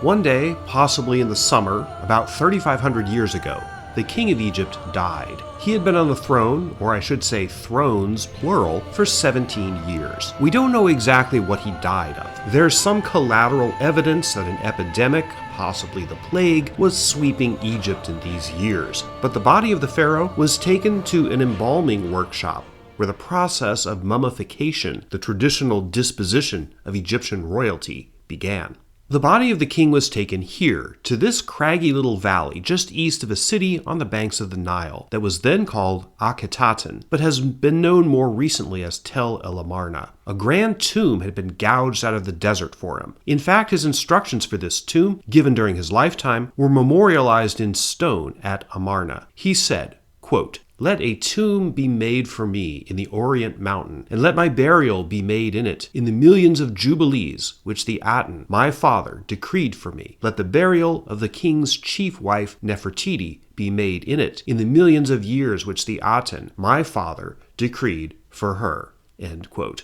One day, possibly in the summer, about 3,500 years ago, the king of Egypt died. He had been on the throne, or I should say thrones, plural, for 17 years. We don't know exactly what he died of. There's some collateral evidence that an epidemic, possibly the plague, was sweeping Egypt in these years. But the body of the pharaoh was taken to an embalming workshop, where the process of mummification, the traditional disposition of Egyptian royalty, began. The body of the king was taken here, to this craggy little valley just east of a city on the banks of the Nile that was then called Akhenaten, but has been known more recently as Tel El Amarna. A grand tomb had been gouged out of the desert for him. In fact, his instructions for this tomb, given during his lifetime, were memorialized in stone at Amarna. He said, quote, "Let a tomb be made for me in the Orient mountain, and let my burial be made in it, in the millions of jubilees which the Aten, my father, decreed for me. Let the burial of the king's chief wife Nefertiti be made in it, in the millions of years which the Aten, my father, decreed for her." End quote.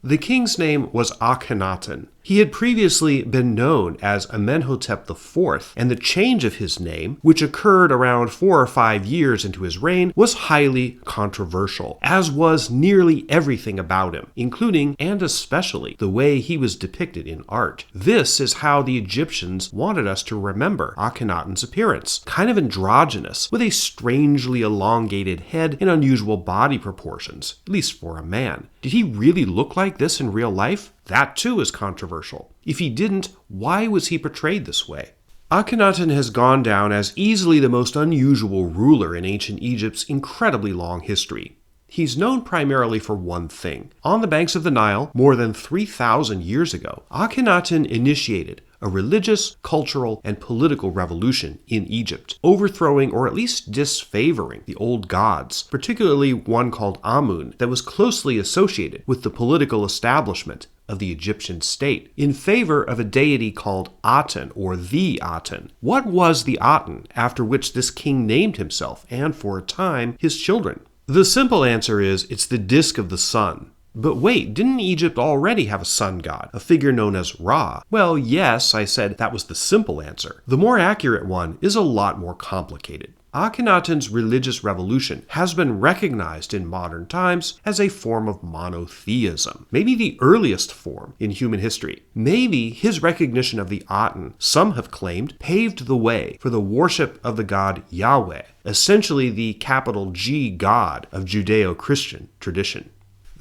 The king's name was Akhenaten. He had previously been known as Amenhotep IV, and the change of his name, which occurred around 4 or 5 years into his reign, was highly controversial, as was nearly everything about him, including and especially the way he was depicted in art. This is how the Egyptians wanted us to remember Akhenaten's appearance, kind of androgynous, with a strangely elongated head and unusual body proportions, at least for a man. Did he really look like this in real life? That too is controversial. If he didn't, why was he portrayed this way? Akhenaten has gone down as easily the most unusual ruler in ancient Egypt's incredibly long history. He's known primarily for one thing. On the banks of the Nile, more than 3,000 years ago, Akhenaten initiated a religious, cultural, and political revolution in Egypt, overthrowing or at least disfavoring the old gods, particularly one called Amun that was closely associated with the political establishment of the Egyptian state, in favor of a deity called Aten, or the Aten. What was the Aten, after which this king named himself, and for a time, his children? The simple answer is, it's the disk of the sun. But wait, didn't Egypt already have a sun god, a figure known as Ra? Well, yes, I said that was the simple answer. The more accurate one is a lot more complicated. Akhenaten's religious revolution has been recognized in modern times as a form of monotheism, maybe the earliest form in human history. Maybe his recognition of the Aten, some have claimed, paved the way for the worship of the god Yahweh, essentially the capital G God of Judeo-Christian tradition.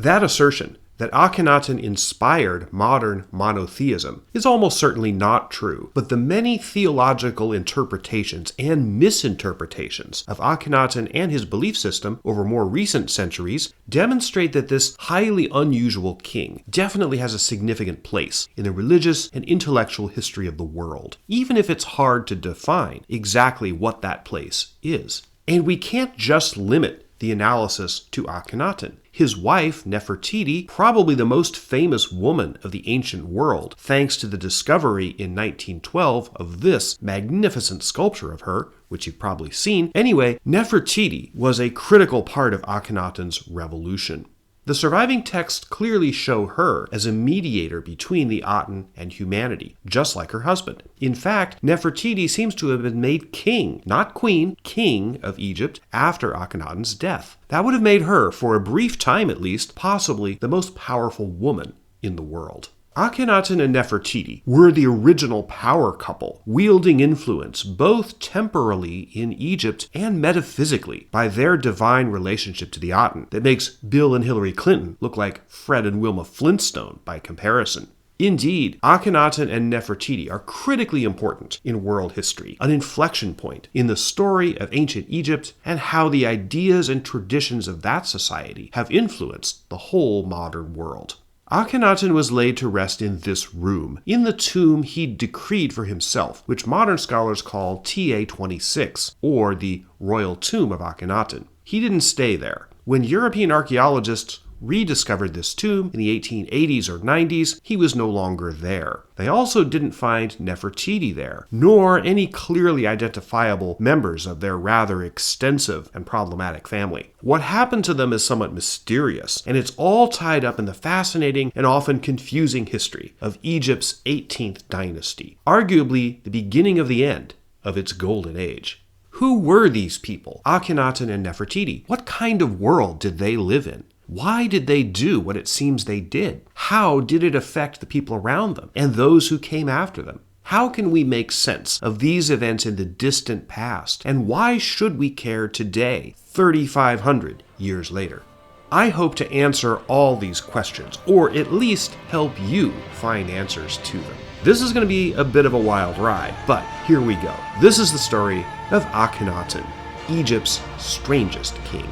That assertion, that Akhenaten inspired modern monotheism, is almost certainly not true, but the many theological interpretations and misinterpretations of Akhenaten and his belief system over more recent centuries demonstrate that this highly unusual king definitely has a significant place in the religious and intellectual history of the world, even if it's hard to define exactly what that place is. And we can't just limit the analysis to Akhenaten. His wife, Nefertiti, probably the most famous woman of the ancient world, thanks to the discovery in 1912 of this magnificent sculpture of her, which you've probably seen. Anyway, Nefertiti was a critical part of Akhenaten's revolution. The surviving texts clearly show her as a mediator between the Aten and humanity, just like her husband. In fact, Nefertiti seems to have been made king, not queen, king of Egypt after Akhenaten's death. That would have made her, for a brief time at least, possibly the most powerful woman in the world. Akhenaten and Nefertiti were the original power couple, wielding influence both temporally in Egypt and metaphysically by their divine relationship to the Aten that makes Bill and Hillary Clinton look like Fred and Wilma Flintstone by comparison. Indeed, Akhenaten and Nefertiti are critically important in world history, an inflection point in the story of ancient Egypt and how the ideas and traditions of that society have influenced the whole modern world. Akhenaten was laid to rest in this room, in the tomb he'd decreed for himself, which modern scholars call TA-26, or the Royal Tomb of Akhenaten. He didn't stay there. When European archaeologists rediscovered this tomb in the 1880s or 90s, he was no longer there. They also didn't find Nefertiti there, nor any clearly identifiable members of their rather extensive and problematic family. What happened to them is somewhat mysterious, and it's all tied up in the fascinating and often confusing history of Egypt's 18th dynasty, arguably the beginning of the end of its golden age. Who were these people, Akhenaten and Nefertiti? What kind of world did they live in? Why did they do what it seems they did? How did it affect the people around them and those who came after them? How can we make sense of these events in the distant past? And why should we care today, 3,500 years later? I hope to answer all these questions, or at least help you find answers to them. This is going to be a bit of a wild ride, but here we go. This is the story of Akhenaten, Egypt's strangest king.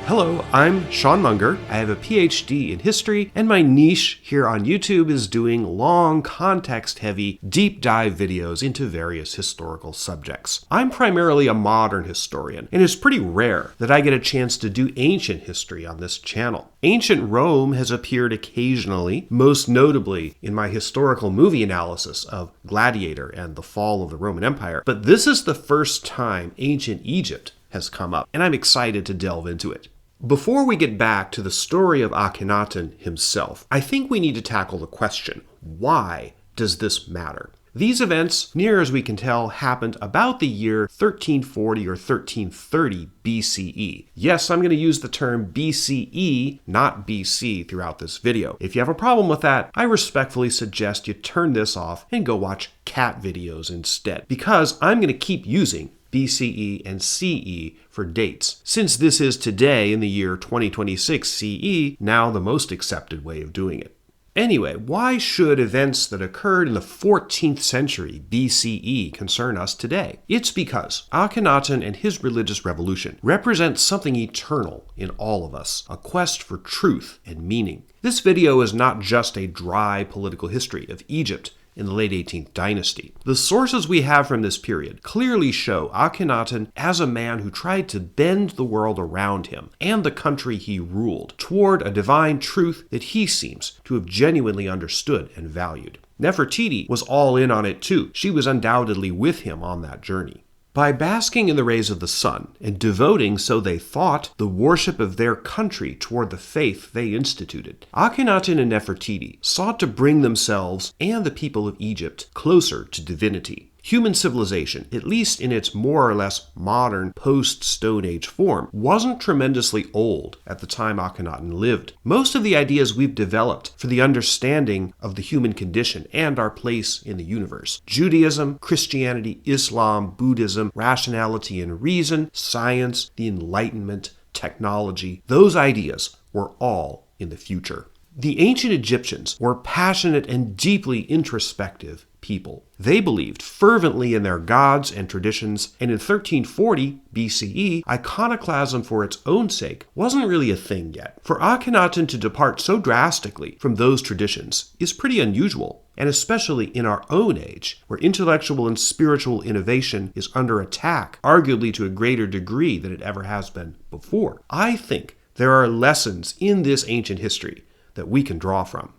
Hello, I'm Sean Munger. I have a PhD in history, and my niche here on YouTube is doing long, context-heavy, deep dive videos into various historical subjects. I'm primarily a modern historian, and it's pretty rare that I get a chance to do ancient history on this channel. Ancient Rome has appeared occasionally, most notably in my historical movie analysis of Gladiator and the fall of the Roman Empire, but this is the first time ancient Egypt has come up, and I'm excited to delve into it. Before we get back to the story of Akhenaten himself, I think we need to tackle the question, why does this matter? These events, near as we can tell, happened about the year 1340 or 1330 BCE. Yes, I'm going to use the term BCE, not BC, throughout this video. If you have a problem with that, I respectfully suggest you turn this off and go watch cat videos instead, because I'm going to keep using BCE and CE for dates, since this is today in the year 2026 CE, now the most accepted way of doing it. Anyway, why should events that occurred in the 14th century BCE concern us today? It's because Akhenaten and his religious revolution represent something eternal in all of us, a quest for truth and meaning. This video is not just a dry political history of Egypt in the late 18th dynasty. The sources we have from this period clearly show Akhenaten as a man who tried to bend the world around him and the country he ruled toward a divine truth that he seems to have genuinely understood and valued. Nefertiti was all in on it too. She was undoubtedly with him on that journey. By basking in the rays of the sun and devoting, so they thought, the worship of their country toward the faith they instituted, Akhenaten and Nefertiti sought to bring themselves and the people of Egypt closer to divinity. Human civilization, at least in its more or less modern post-Stone Age form, wasn't tremendously old at the time Akhenaten lived. Most of the ideas we've developed for the understanding of the human condition and our place in the universe, Judaism, Christianity, Islam, Buddhism, rationality and reason, science, the Enlightenment, technology, those ideas were all in the future. The ancient Egyptians were passionate and deeply introspective people. They believed fervently in their gods and traditions, and in 1340 BCE, iconoclasm for its own sake wasn't really a thing yet. For Akhenaten to depart so drastically from those traditions is pretty unusual, and especially in our own age, where intellectual and spiritual innovation is under attack, arguably to a greater degree than it ever has been before. I think there are lessons in this ancient history that we can draw from.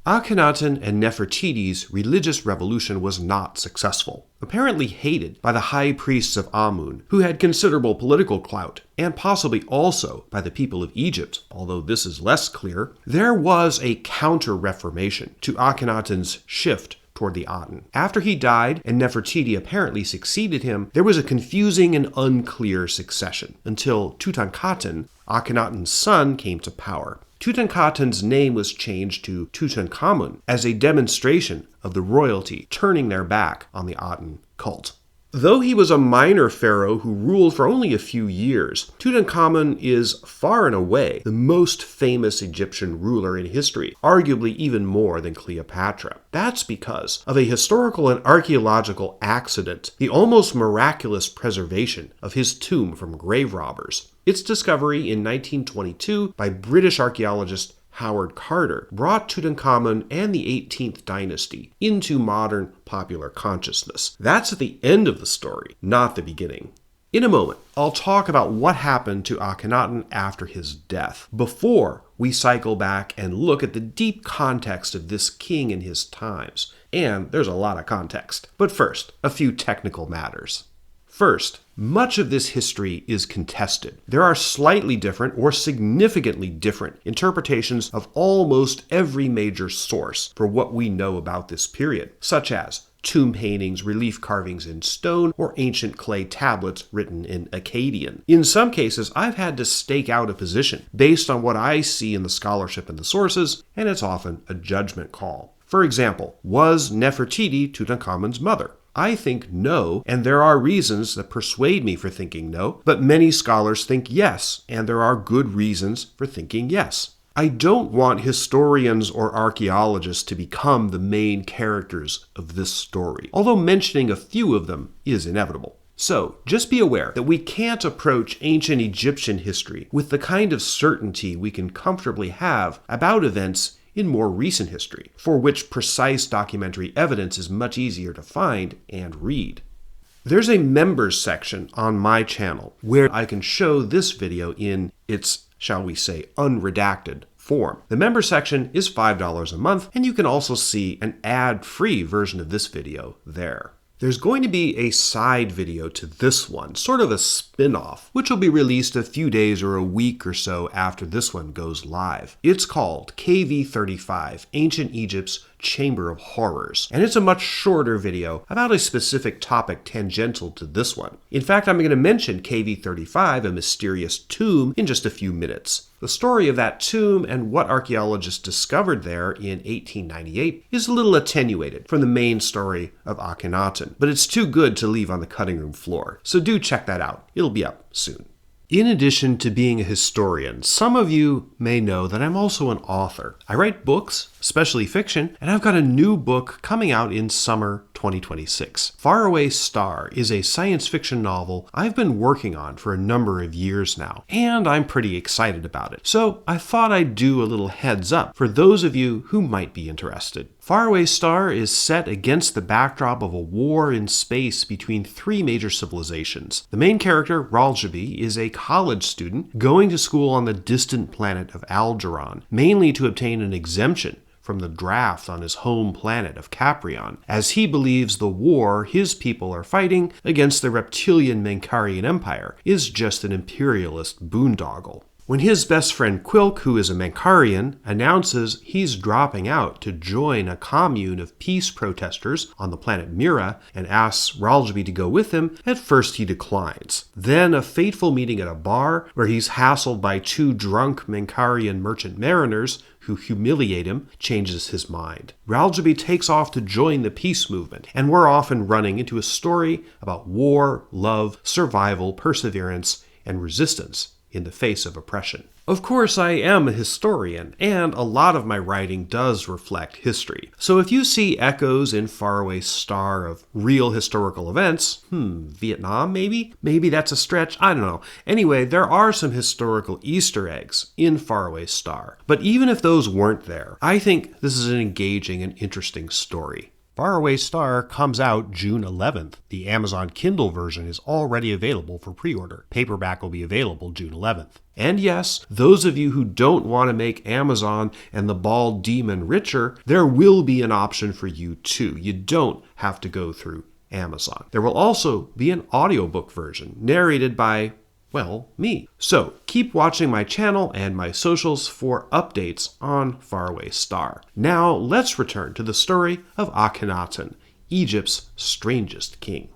Akhenaten and Nefertiti's religious revolution was not successful, apparently hated by the high priests of Amun, who had considerable political clout, and possibly also by the people of Egypt, although this is less clear. There was a Counter-Reformation to Akhenaten's shift toward the Aten. After he died, and Nefertiti apparently succeeded him, there was a confusing and unclear succession, until Tutankhaten, Akhenaten's son, came to power. Tutankhaten's name was changed to Tutankhamun as a demonstration of the royalty turning their back on the Aten cult. Though he was a minor pharaoh who ruled for only a few years, Tutankhamun is far and away the most famous Egyptian ruler in history, arguably even more than Cleopatra. That's because of a historical and archaeological accident, the almost miraculous preservation of his tomb from grave robbers. Its discovery in 1922 by British archaeologist Howard Carter, brought Tutankhamun and the 18th dynasty into modern popular consciousness. That's at the end of the story, not the beginning. In a moment, I'll talk about what happened to Akhenaten after his death, before we cycle back and look at the deep context of this king and his times. And there's a lot of context. But first, a few technical matters. First, much of this history is contested. There are slightly different or significantly different interpretations of almost every major source for what we know about this period, such as tomb paintings, relief carvings in stone, or ancient clay tablets written in Akkadian. In some cases, I've had to stake out a position based on what I see in the scholarship and the sources, and it's often a judgment call. For example, was Nefertiti Tutankhamun's mother? I think no, and there are reasons that persuade me for thinking no, but many scholars think yes, and there are good reasons for thinking yes. I don't want historians or archaeologists to become the main characters of this story, although mentioning a few of them is inevitable. So, just be aware that we can't approach ancient Egyptian history with the kind of certainty we can comfortably have about events in more recent history, for which precise documentary evidence is much easier to find and read. There's a members section on my channel where I can show this video in its, shall we say, unredacted form. The member section is $5 a month, and you can also see an ad-free version of this video there. There's going to be a side video to this one, sort of a spin-off, which will be released a few days or a week or so after this one goes live. It's called KV35, Ancient Egypt's Chamber of Horrors, and it's a much shorter video about a specific topic tangential to this one. In fact, I'm going to mention KV35, a mysterious tomb, in just a few minutes. The story of that tomb and what archaeologists discovered there in 1898 is a little attenuated from the main story of Akhenaten, but it's too good to leave on the cutting room floor, so do check that out. It'll be up soon. In addition to being a historian, some of you may know that I'm also an author. I write books, especially fiction, and I've got a new book coming out in summer 2026. Faraway Star is a science fiction novel I've been working on for a number of years now, and I'm pretty excited about it. So I thought I'd do a little heads up for those of you who might be interested. Faraway Star is set against the backdrop of a war in space between three major civilizations. The main character, Raljabi, is a college student going to school on the distant planet of Algeron, mainly to obtain an exemption from the draft on his home planet of Caprion, as he believes the war his people are fighting against the reptilian Menkarian Empire is just an imperialist boondoggle. When his best friend Quilk, who is a Menkarian, announces he's dropping out to join a commune of peace protesters on the planet Mira and asks Raljabi to go with him, at first he declines. Then a fateful meeting at a bar where he's hassled by two drunk Menkarian merchant mariners who humiliate him changes his mind. Raljabi takes off to join the peace movement, and we're often running into a story about war, love, survival, perseverance, and resistance in the face of oppression. Of course, I am a historian, and a lot of my writing does reflect history. So if you see echoes in Faraway Star of real historical events, Vietnam maybe? Maybe that's a stretch, I don't know. Anyway, there are some historical Easter eggs in Faraway Star. But even if those weren't there, I think this is an engaging and interesting story. Faraway Star comes out June 11th. The Amazon Kindle version is already available for pre-order. Paperback will be available June 11th. And yes, those of you who don't want to make Amazon and the bald demon richer, there will be an option for you too. You don't have to go through Amazon. There will also be an audiobook version narrated by, well, me. So keep watching my channel and my socials for updates on Faraway Star. Now let's return to the story of Akhenaten, Egypt's strangest king.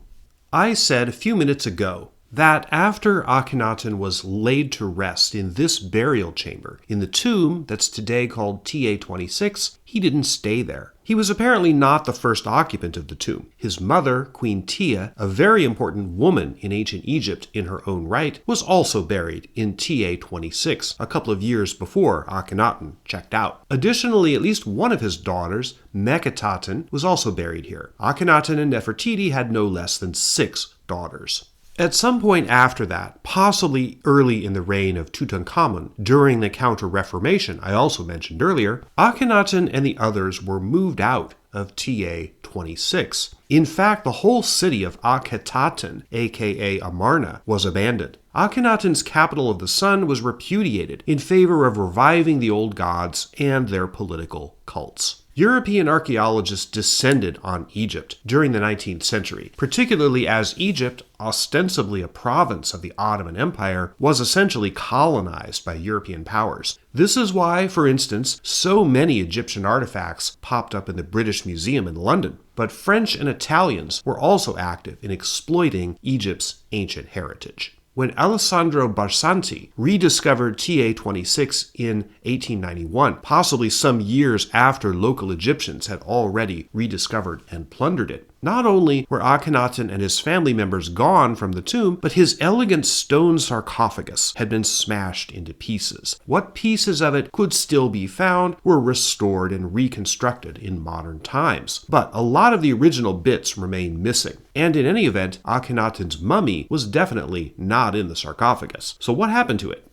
I said a few minutes ago that after Akhenaten was laid to rest in this burial chamber, in the tomb that's today called TA-26, he didn't stay there. He was apparently not the first occupant of the tomb. His mother, Queen Tia, a very important woman in ancient Egypt in her own right, was also buried in TA-26 a couple of years before Akhenaten checked out. Additionally, at least one of his daughters, Akhenaten, was also buried here. Akhenaten and Nefertiti had no less than 6 daughters. At some point after that, possibly early in the reign of Tutankhamun, during the Counter-Reformation I also mentioned earlier, Akhenaten and the others were moved out of TA-26. In fact, the whole city of Akhenaten, aka Amarna, was abandoned. Akhenaten's capital of the sun was repudiated in favor of reviving the old gods and their political cults. European archaeologists descended on Egypt during the 19th century, particularly as Egypt, ostensibly a province of the Ottoman Empire, was essentially colonized by European powers. This is why, for instance, so many Egyptian artifacts popped up in the British Museum in London. But French and Italians were also active in exploiting Egypt's ancient heritage. When Alessandro Barsanti rediscovered TA-26 in 1891, possibly some years after local Egyptians had already rediscovered and plundered it, not only were Akhenaten and his family members gone from the tomb, but his elegant stone sarcophagus had been smashed into pieces. What pieces of it could still be found were restored and reconstructed in modern times, but a lot of the original bits remain missing. And in any event, Akhenaten's mummy was definitely not in the sarcophagus. So what happened to it?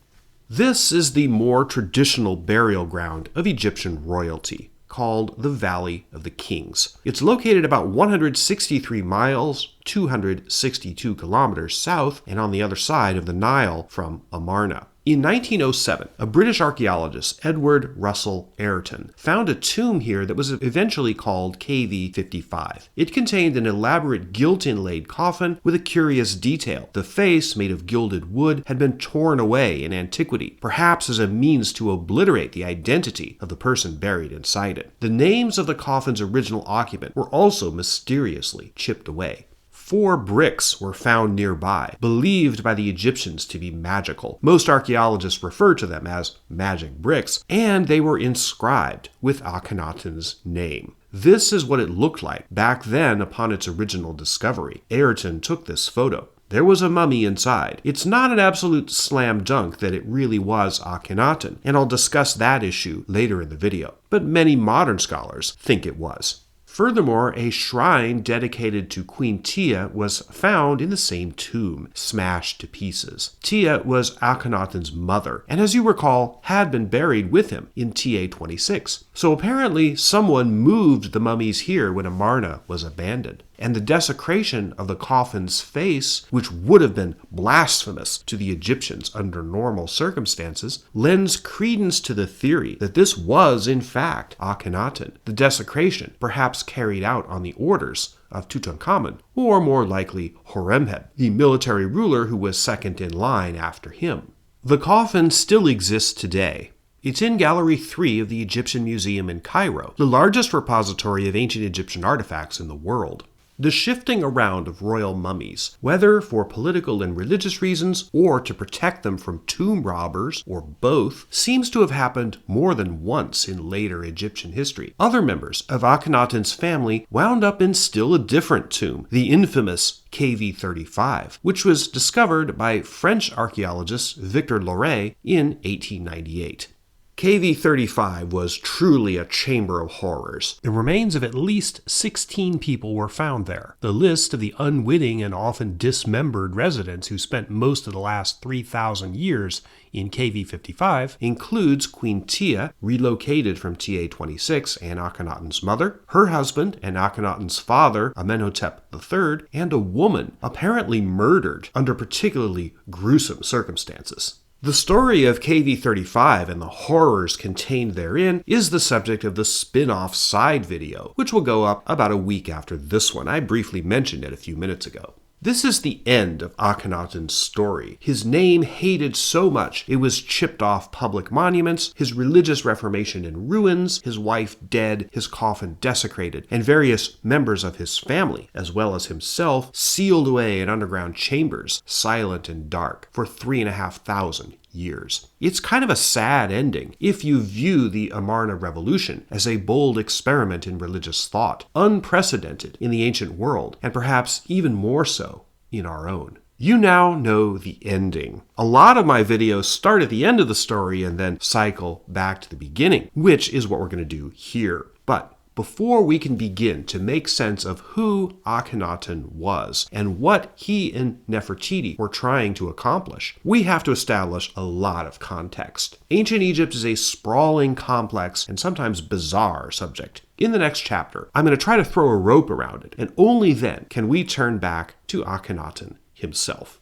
This is the more traditional burial ground of Egyptian royalty, called the Valley of the Kings. It's located about 163 miles, 262 kilometers south and on the other side of the Nile from Amarna. In 1907, a British archaeologist, Edward Russell Ayrton, found a tomb here that was eventually called KV-55. It contained an elaborate gilt-inlaid coffin with a curious detail. The face, made of gilded wood, had been torn away in antiquity, perhaps as a means to obliterate the identity of the person buried inside it. The names of the coffin's original occupant were also mysteriously chipped away. 4 bricks were found nearby, believed by the Egyptians to be magical. Most archaeologists refer to them as magic bricks, and they were inscribed with Akhenaten's name. This is what it looked like back then upon its original discovery. Ayrton took this photo. There was a mummy inside. It's not an absolute slam dunk that it really was Akhenaten, and I'll discuss that issue later in the video. But many modern scholars think it was. Furthermore, a shrine dedicated to Queen Tia was found in the same tomb, smashed to pieces. Tia was Akhenaten's mother, and as you recall, had been buried with him in TA-26. So apparently someone moved the mummies here when Amarna was abandoned. And the desecration of the coffin's face, which would have been blasphemous to the Egyptians under normal circumstances, lends credence to the theory that this was, in fact, Akhenaten. The desecration perhaps carried out on the orders of Tutankhamun, or more likely Horemheb, the military ruler who was second in line after him. The coffin still exists today. It's in Gallery 3 of the Egyptian Museum in Cairo, the largest repository of ancient Egyptian artifacts in the world. The shifting around of royal mummies, whether for political and religious reasons or to protect them from tomb robbers or both, seems to have happened more than once in later Egyptian history. Other members of Akhenaten's family wound up in still a different tomb, the infamous KV-35, which was discovered by French archaeologist Victor Loret in 1898. KV-35 was truly a chamber of horrors. The remains of at least 16 people were found there. The list of the unwitting and often dismembered residents who spent most of the last 3,000 years in KV-55 includes Queen Tia, relocated from TA-26, and Akhenaten's mother, her husband and Akhenaten's father, Amenhotep III, and a woman apparently murdered under particularly gruesome circumstances. The story of KV-35 and the horrors contained therein is the subject of the spin-off side video, which will go up about a week after this one. I briefly mentioned it a few minutes ago. This is the end of Akhenaten's story. His name hated so much it was chipped off public monuments, his religious reformation in ruins, his wife dead, his coffin desecrated, and various members of his family, as well as himself, sealed away in underground chambers, silent and dark, for 3,500 years. It's kind of a sad ending if you view the Amarna Revolution as a bold experiment in religious thought, unprecedented in the ancient world, and perhaps even more so in our own. You now know the ending. A lot of my videos start at the end of the story and then cycle back to the beginning, which is what we're going to do here. But before we can begin to make sense of who Akhenaten was and what he and Nefertiti were trying to accomplish, we have to establish a lot of context. Ancient Egypt is a sprawling, complex, and sometimes bizarre subject. In the next chapter, I'm going to try to throw a rope around it, and only then can we turn back to Akhenaten himself.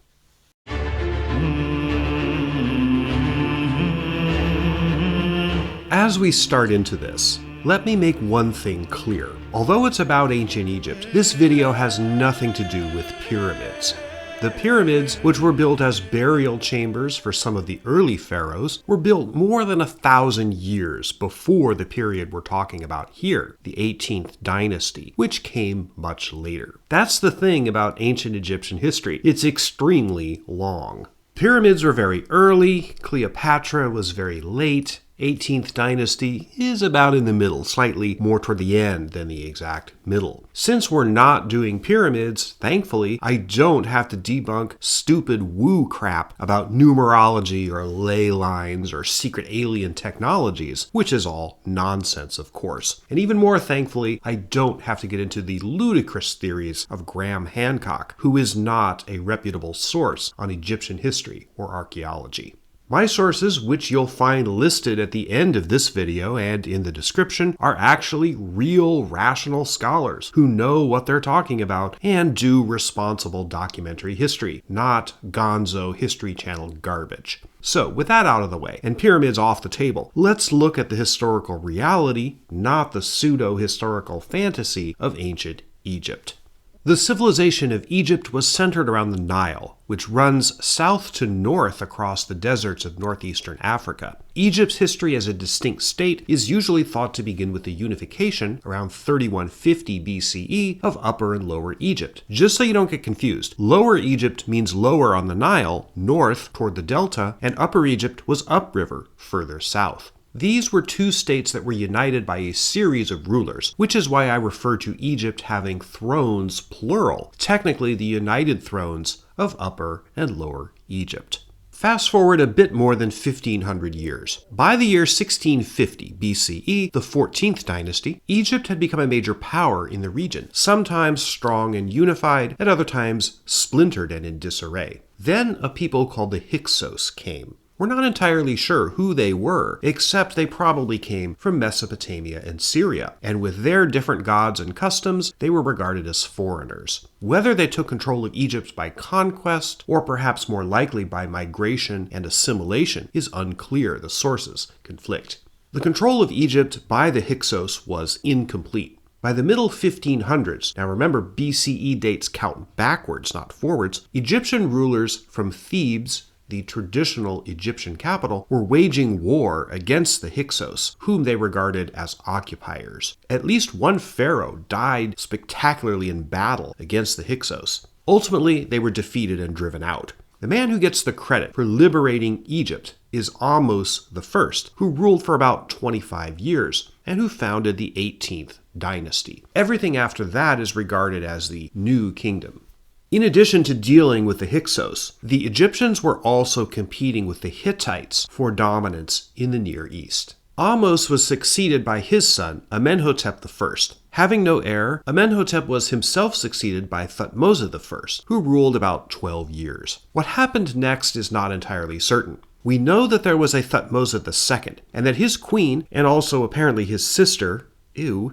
As we start into this, let me make one thing clear. Although it's about ancient Egypt, this video has nothing to do with pyramids. The pyramids, which were built as burial chambers for some of the early pharaohs, were built more than 1,000 years before the period we're talking about here, the 18th dynasty, which came much later. That's the thing about ancient Egyptian history. It's extremely long. Pyramids were very early, Cleopatra was very late, 18th dynasty is about in the middle, slightly more toward the end than the exact middle. Since we're not doing pyramids, thankfully, I don't have to debunk stupid woo crap about numerology or ley lines or secret alien technologies, which is all nonsense, of course. And even more thankfully, I don't have to get into the ludicrous theories of Graham Hancock, who is not a reputable source on Egyptian history or archaeology. My sources, which you'll find listed at the end of this video and in the description, are actually real, rational scholars who know what they're talking about and do responsible documentary history, not gonzo History Channel garbage. So, with that out of the way, and pyramids off the table, let's look at the historical reality, not the pseudo-historical fantasy of ancient Egypt. The civilization of Egypt was centered around the Nile, which runs south to north across the deserts of northeastern Africa. Egypt's history as a distinct state is usually thought to begin with the unification, around 3150 BCE, of Upper and Lower Egypt. Just so you don't get confused, Lower Egypt means lower on the Nile, north toward the delta, and Upper Egypt was upriver, further south. These were two states that were united by a series of rulers, which is why I refer to Egypt having thrones plural, technically the united thrones of Upper and Lower Egypt. Fast forward a bit more than 1,500 years. By the year 1650 BCE, the 14th dynasty, Egypt had become a major power in the region, sometimes strong and unified, at other times splintered and in disarray. Then a people called the Hyksos came. We're not entirely sure who they were, except they probably came from Mesopotamia and Syria, and with their different gods and customs, they were regarded as foreigners. Whether they took control of Egypt by conquest, or perhaps more likely by migration and assimilation, is unclear. The sources conflict. The control of Egypt by the Hyksos was incomplete. By the middle 1500s, now remember BCE dates count backwards, not forwards, Egyptian rulers from Thebes, the traditional Egyptian capital, were waging war against the Hyksos, whom they regarded as occupiers. At least one pharaoh died spectacularly in battle against the Hyksos. Ultimately, they were defeated and driven out. The man who gets the credit for liberating Egypt is Ahmose I, who ruled for about 25 years, and who founded the 18th dynasty. Everything after that is regarded as the New Kingdom. In addition to dealing with the Hyksos, the Egyptians were also competing with the Hittites for dominance in the Near East. Ahmose was succeeded by his son, Amenhotep I. Having no heir, Amenhotep was himself succeeded by Thutmose I, who ruled about 12 years. What happened next is not entirely certain. We know that there was a Thutmose II, and that his queen, and also apparently his sister,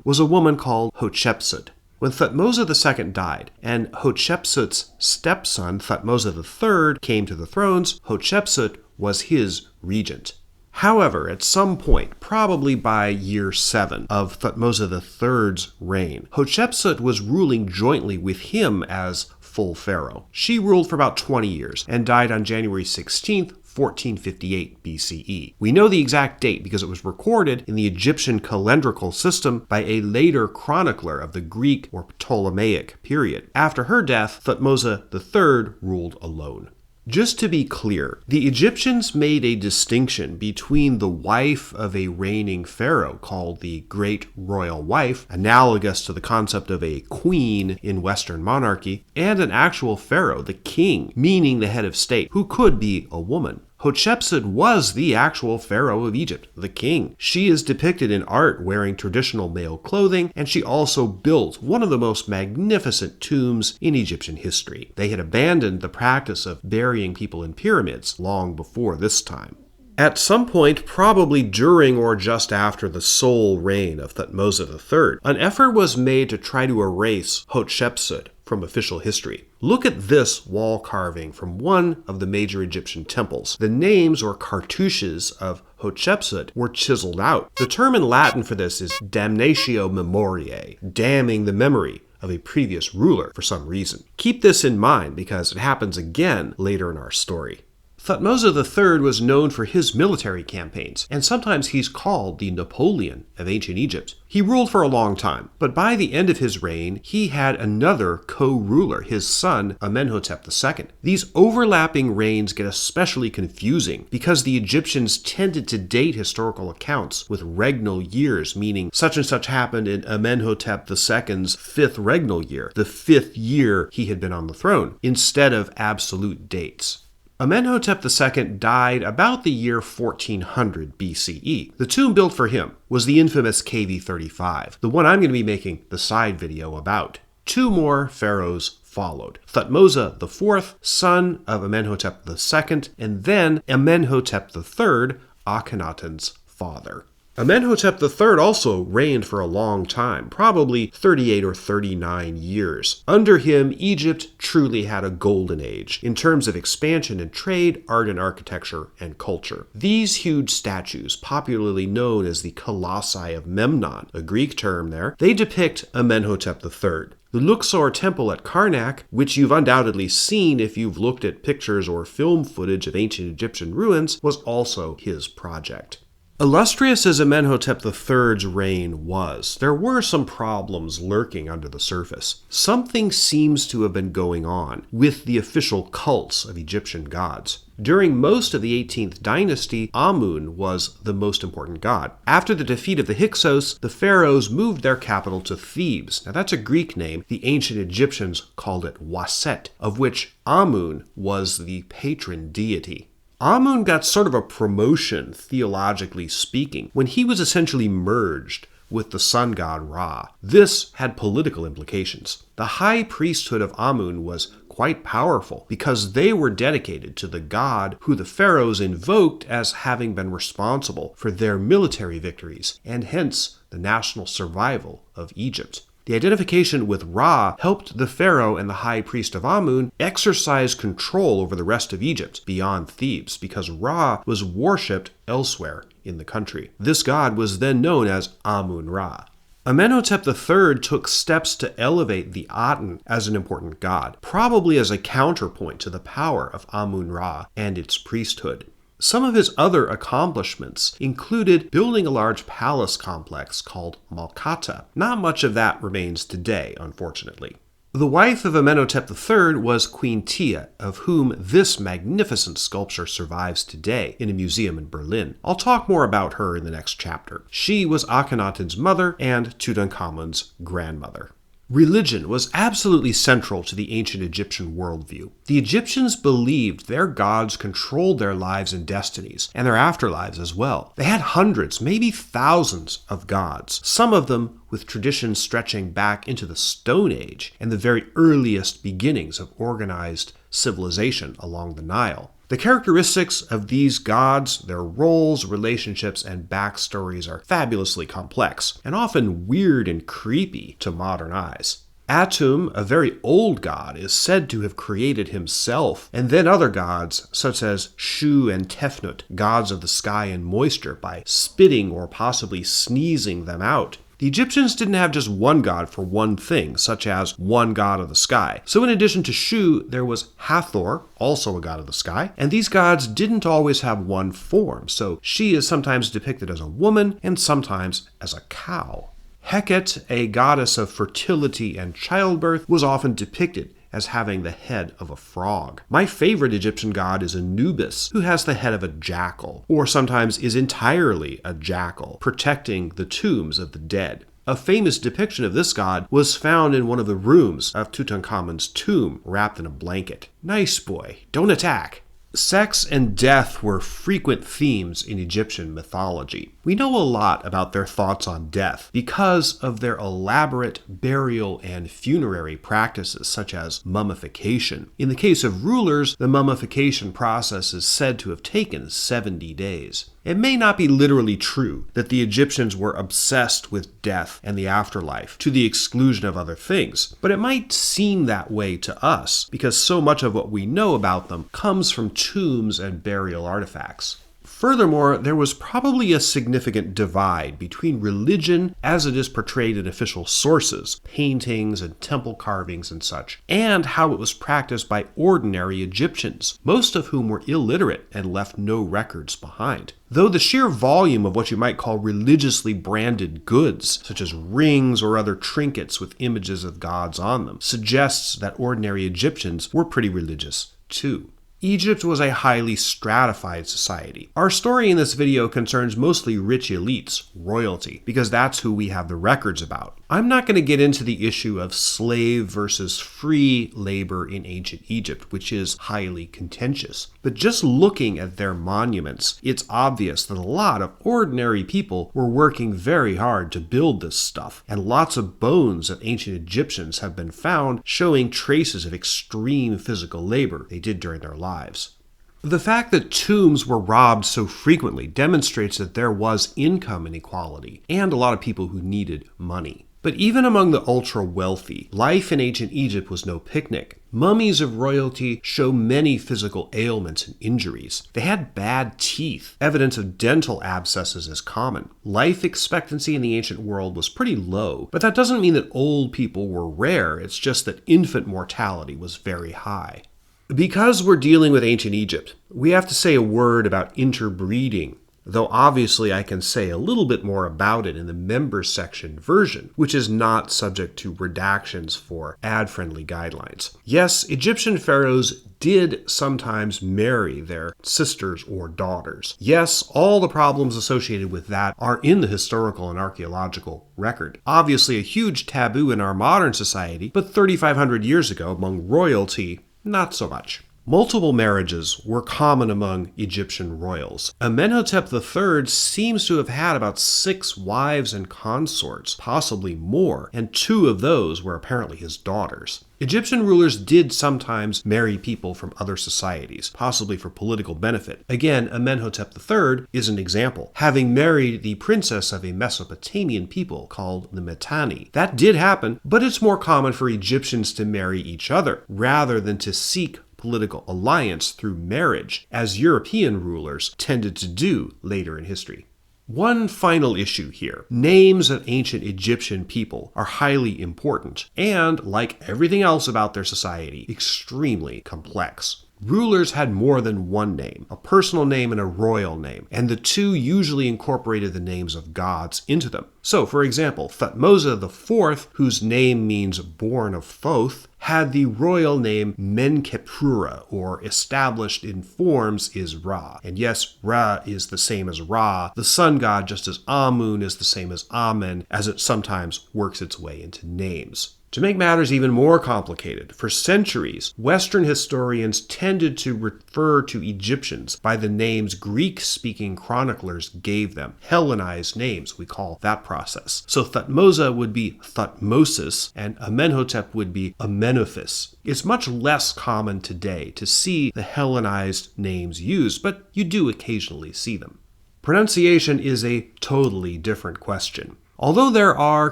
was a woman called Hatshepsut. When Thutmose II died, and Hatshepsut's stepson, Thutmose III, came to the thrones, Hatshepsut was his regent. However, at some point, probably by year 7 of Thutmose III's reign, Hatshepsut was ruling jointly with him as full pharaoh. She ruled for about 20 years and died on January 16th, 1458 BCE. We know the exact date because it was recorded in the Egyptian calendrical system by a later chronicler of the Greek or Ptolemaic period. After her death, Thutmose III ruled alone. Just to be clear, the Egyptians made a distinction between the wife of a reigning pharaoh called the Great Royal Wife, analogous to the concept of a queen in Western monarchy, and an actual pharaoh, the king, meaning the head of state, who could be a woman. Hatshepsut was the actual Pharaoh of Egypt, the king. She is depicted in art wearing traditional male clothing, and she also built one of the most magnificent tombs in Egyptian history. They had abandoned the practice of burying people in pyramids long before this time. At some point, probably during or just after the sole reign of Thutmose III, an effort was made to try to erase Hatshepsut from official history. Look at this wall carving from one of the major Egyptian temples. The names or cartouches of Hatshepsut were chiseled out. The term in Latin for this is damnatio memoriae, damning the memory of a previous ruler for some reason. Keep this in mind because it happens again later in our story. Thutmose III was known for his military campaigns, and sometimes he's called the Napoleon of ancient Egypt. He ruled for a long time, but by the end of his reign, he had another co-ruler, his son Amenhotep II. These overlapping reigns get especially confusing because the Egyptians tended to date historical accounts with regnal years, meaning such and such happened in Amenhotep II's fifth regnal year, the fifth year he had been on the throne, instead of absolute dates. Amenhotep II died about the year 1400 BCE. The tomb built for him was the infamous KV-35, the one I'm going to be making the side video about. Two more pharaohs followed. Thutmose IV, son of Amenhotep II, and then Amenhotep III, Akhenaten's father. Amenhotep III also reigned for a long time, probably 38 or 39 years. Under him, Egypt truly had a golden age in terms of expansion in trade, art and architecture, and culture. These huge statues, popularly known as the Colossi of Memnon, a Greek term there, they depict Amenhotep III. The Luxor temple at Karnak, which you've undoubtedly seen if you've looked at pictures or film footage of ancient Egyptian ruins, was also his project. Illustrious as Amenhotep III's reign was, there were some problems lurking under the surface. Something seems to have been going on with the official cults of Egyptian gods. During most of the 18th dynasty, Amun was the most important god. After the defeat of the Hyksos, the pharaohs moved their capital to Thebes. Now that's a Greek name. The ancient Egyptians called it Waset, of which Amun was the patron deity. Amun got sort of a promotion, theologically speaking, when he was essentially merged with the sun god Ra. This had political implications. The high priesthood of Amun was quite powerful because they were dedicated to the god who the pharaohs invoked as having been responsible for their military victories and hence the national survival of Egypt. The identification with Ra helped the pharaoh and the high priest of Amun exercise control over the rest of Egypt beyond Thebes because Ra was worshipped elsewhere in the country. This god was then known as Amun-Ra. Amenhotep III took steps to elevate the Aten as an important god, probably as a counterpoint to the power of Amun-Ra and its priesthood. Some of his other accomplishments included building a large palace complex called Malkata. Not much of that remains today, unfortunately. The wife of Amenhotep III was Queen Tia, of whom this magnificent sculpture survives today in a museum in Berlin. I'll talk more about her in the next chapter. She was Akhenaten's mother and Tutankhamun's grandmother. Religion was absolutely central to the ancient Egyptian worldview. The Egyptians believed their gods controlled their lives and destinies, and their afterlives as well. They had hundreds, maybe thousands of gods, some of them with traditions stretching back into the Stone Age and the very earliest beginnings of organized civilization along the Nile. The characteristics of these gods, their roles, relationships, and backstories are fabulously complex, and often weird and creepy to modern eyes. Atum, a very old god, is said to have created himself, and then other gods, such as Shu and Tefnut, gods of the sky and moisture, by spitting or possibly sneezing them out. The Egyptians didn't have just one god for one thing, such as one god of the sky. So in addition to Shu, there was Hathor, also a god of the sky, and these gods didn't always have one form, so she is sometimes depicted as a woman and sometimes as a cow. Heket, a goddess of fertility and childbirth, was often depicted as having the head of a frog. My favorite Egyptian god is Anubis, who has the head of a jackal, or sometimes is entirely a jackal, protecting the tombs of the dead. A famous depiction of this god was found in one of the rooms of Tutankhamun's tomb, wrapped in a blanket. Nice boy, don't attack. Sex and death were frequent themes in Egyptian mythology. We know a lot about their thoughts on death because of their elaborate burial and funerary practices, such as mummification. In the case of rulers, the mummification process is said to have taken 70 days. It may not be literally true that the Egyptians were obsessed with death and the afterlife to the exclusion of other things, but it might seem that way to us because so much of what we know about them comes from tombs and burial artifacts. Furthermore, there was probably a significant divide between religion as it is portrayed in official sources, paintings and temple carvings and such, and how it was practiced by ordinary Egyptians, most of whom were illiterate and left no records behind. Though the sheer volume of what you might call religiously branded goods, such as rings or other trinkets with images of gods on them, suggests that ordinary Egyptians were pretty religious too. Egypt was a highly stratified society. Our story in this video concerns mostly rich elites, royalty, because that's who we have the records about. I'm not going to get into the issue of slave versus free labor in ancient Egypt, which is highly contentious. But just looking at their monuments, it's obvious that a lot of ordinary people were working very hard to build this stuff, and lots of bones of ancient Egyptians have been found showing traces of extreme physical labor they did during their lives. The fact that tombs were robbed so frequently demonstrates that there was income inequality and a lot of people who needed money. But even among the ultra-wealthy, life in ancient Egypt was no picnic. Mummies of royalty show many physical ailments and injuries. They had bad teeth. Evidence of dental abscesses is common. Life expectancy in the ancient world was pretty low, but that doesn't mean that old people were rare. It's just that infant mortality was very high. Because we're dealing with ancient Egypt, we have to say a word about interbreeding, though obviously I can say a little bit more about it in the members section version, which is not subject to redactions for ad-friendly guidelines. Yes, Egyptian pharaohs did sometimes marry their sisters or daughters. Yes, all the problems associated with that are in the historical and archaeological record. Obviously a huge taboo in our modern society, but 3,500 years ago among royalty, not so much. Multiple marriages were common among Egyptian royals. Amenhotep III seems to have had about 6 wives and consorts, possibly more, and 2 of those were apparently his daughters. Egyptian rulers did sometimes marry people from other societies, possibly for political benefit. Again, Amenhotep III is an example, having married the princess of a Mesopotamian people called the Mitanni. That did happen, but it's more common for Egyptians to marry each other, rather than to seek political alliance through marriage, as European rulers tended to do later in history. One final issue here. Names of ancient Egyptian people are highly important and, like everything else about their society, extremely complex. Rulers had more than one name, a personal name and a royal name, and the two usually incorporated the names of gods into them. So, for example, Thutmose IV, whose name means born of Thoth, had the royal name Menkaure, or established in forms is Ra. And yes, Ra is the same as Ra, the sun god, just as Amun is the same as Amen, as it sometimes works its way into names. To make matters even more complicated, for centuries, Western historians tended to refer to Egyptians by the names Greek-speaking chroniclers gave them. Hellenized names, we call that process. So Thutmose would be Thutmosis, and Amenhotep would be Amenophis. It's much less common today to see the Hellenized names used, but you do occasionally see them. Pronunciation is a totally different question. Although there are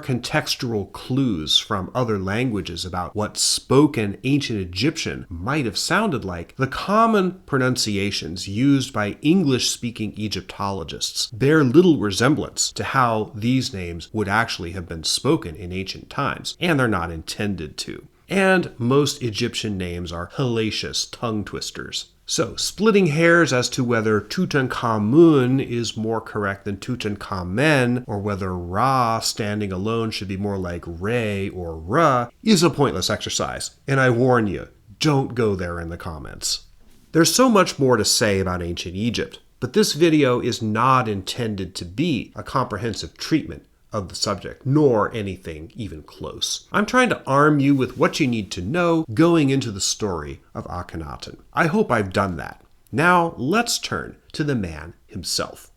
contextual clues from other languages about what spoken ancient Egyptian might have sounded like, the common pronunciations used by English-speaking Egyptologists bear little resemblance to how these names would actually have been spoken in ancient times, and they're not intended to. And most Egyptian names are hellacious tongue twisters. So, splitting hairs as to whether Tutankhamun is more correct than Tutankhamen, or whether Ra standing alone should be more like Re or Ra, is a pointless exercise. And I warn you, don't go there in the comments. There's so much more to say about ancient Egypt, but this video is not intended to be a comprehensive treatment of the subject, nor anything even close. I'm trying to arm you with what you need to know going into the story of Akhenaten. I hope I've done that. Now let's turn to the man himself.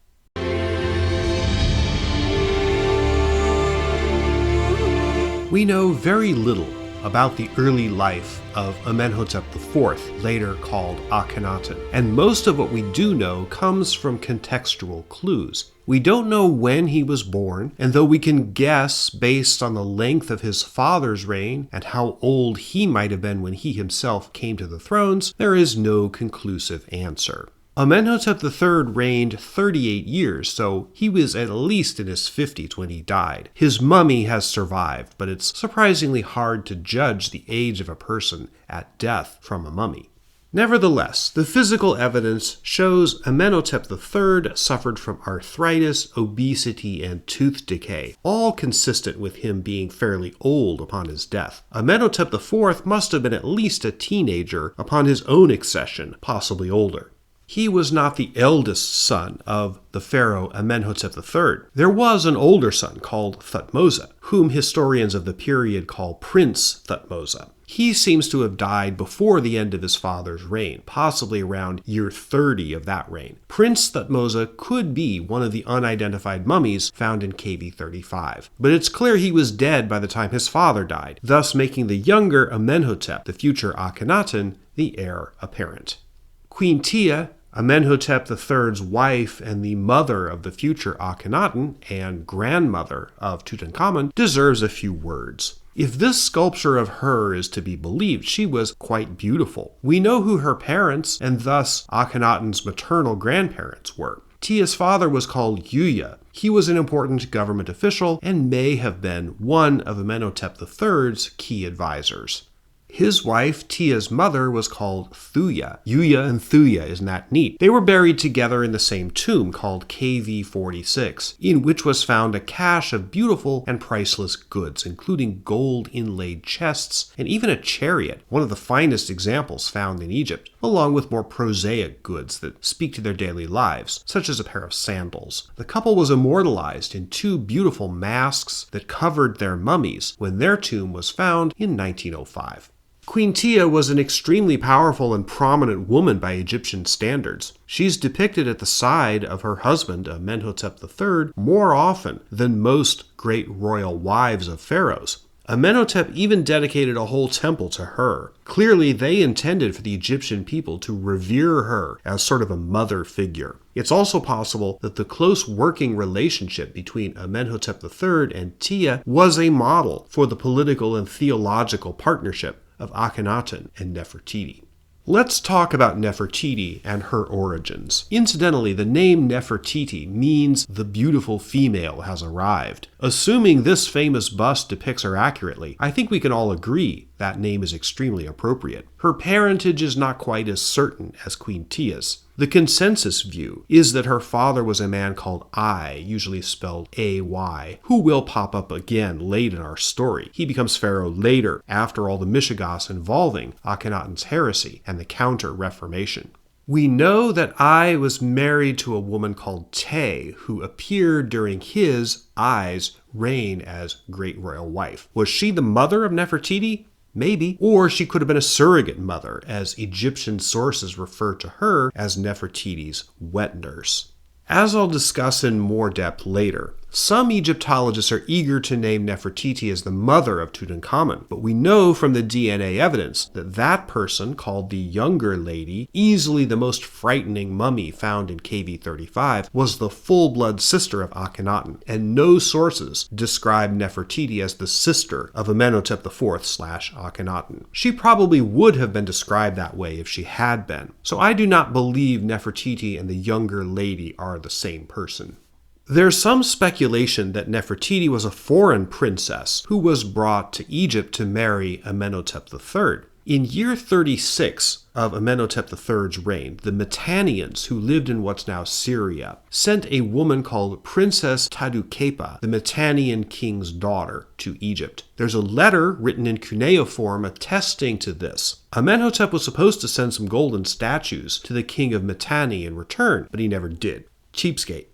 We know very little about the early life of Amenhotep IV, later called Akhenaten, and most of what we do know comes from contextual clues. We don't know when he was born, and though we can guess based on the length of his father's reign and how old he might have been when he himself came to the thrones, there is no conclusive answer. Amenhotep III reigned 38 years, so he was at least in his 50s when he died. His mummy has survived, but it's surprisingly hard to judge the age of a person at death from a mummy. Nevertheless, the physical evidence shows Amenhotep III suffered from arthritis, obesity, and tooth decay, all consistent with him being fairly old upon his death. Amenhotep IV must have been at least a teenager upon his own accession, possibly older. He was not the eldest son of the pharaoh Amenhotep III. There was an older son called Thutmose, whom historians of the period call Prince Thutmose. He seems to have died before the end of his father's reign, possibly around year 30 of that reign. Prince Thutmose could be one of the unidentified mummies found in KV 35, but it's clear he was dead by the time his father died, thus making the younger Amenhotep, the future Akhenaten, the heir apparent. Queen Tia, Amenhotep III's wife and the mother of the future Akhenaten and grandmother of Tutankhamun, deserves a few words. If this sculpture of her is to be believed, she was quite beautiful. We know who her parents, and thus Akhenaten's maternal grandparents, were. Tia's father was called Yuya. He was an important government official and may have been one of Amenhotep III's key advisors. His wife, Tia's mother, was called Thuya. Yuya and Thuya, isn't that neat? They were buried together in the same tomb called KV 46, in which was found a cache of beautiful and priceless goods, including gold inlaid chests and even a chariot, one of the finest examples found in Egypt, along with more prosaic goods that speak to their daily lives, such as a pair of sandals. The couple was immortalized in two beautiful masks that covered their mummies when their tomb was found in 1905. Queen Tia was an extremely powerful and prominent woman by Egyptian standards. She's depicted at the side of her husband, Amenhotep III, more often than most great royal wives of pharaohs. Amenhotep even dedicated a whole temple to her. Clearly, they intended for the Egyptian people to revere her as sort of a mother figure. It's also possible that the close working relationship between Amenhotep III and Tia was a model for the political and theological partnership of Akhenaten and Nefertiti. Let's talk about Nefertiti and her origins. Incidentally, the name Nefertiti means the beautiful female has arrived. Assuming this famous bust depicts her accurately, I think we can all agree that name is extremely appropriate. Her parentage is not quite as certain as Queen Tia's. The consensus view is that her father was a man called Ai, usually spelled A-Y, who will pop up again late in our story. He becomes pharaoh later, after all the mishigas involving Akhenaten's heresy and the Counter-Reformation. We know that Ai was married to a woman called Te, who appeared during Ai's reign as great royal wife. Was she the mother of Nefertiti? Maybe. Or she could have been a surrogate mother, as Egyptian sources refer to her as Nefertiti's wet nurse. As I'll discuss in more depth later, some Egyptologists are eager to name Nefertiti as the mother of Tutankhamun, but we know from the DNA evidence that that person, called the Younger Lady, easily the most frightening mummy found in KV 35, was the full-blood sister of Akhenaten, and no sources describe Nefertiti as the sister of Amenhotep IV/Akhenaten. She probably would have been described that way if she had been, so I do not believe Nefertiti and the Younger Lady are the same person. There's some speculation that Nefertiti was a foreign princess who was brought to Egypt to marry Amenhotep III. In year 36 of Amenhotep III's reign, the Mitannians, who lived in what's now Syria, sent a woman called Princess Tadukepa, the Mitannian king's daughter, to Egypt. There's a letter written in cuneiform attesting to this. Amenhotep was supposed to send some golden statues to the king of Mitanni in return, but he never did. Cheapskate.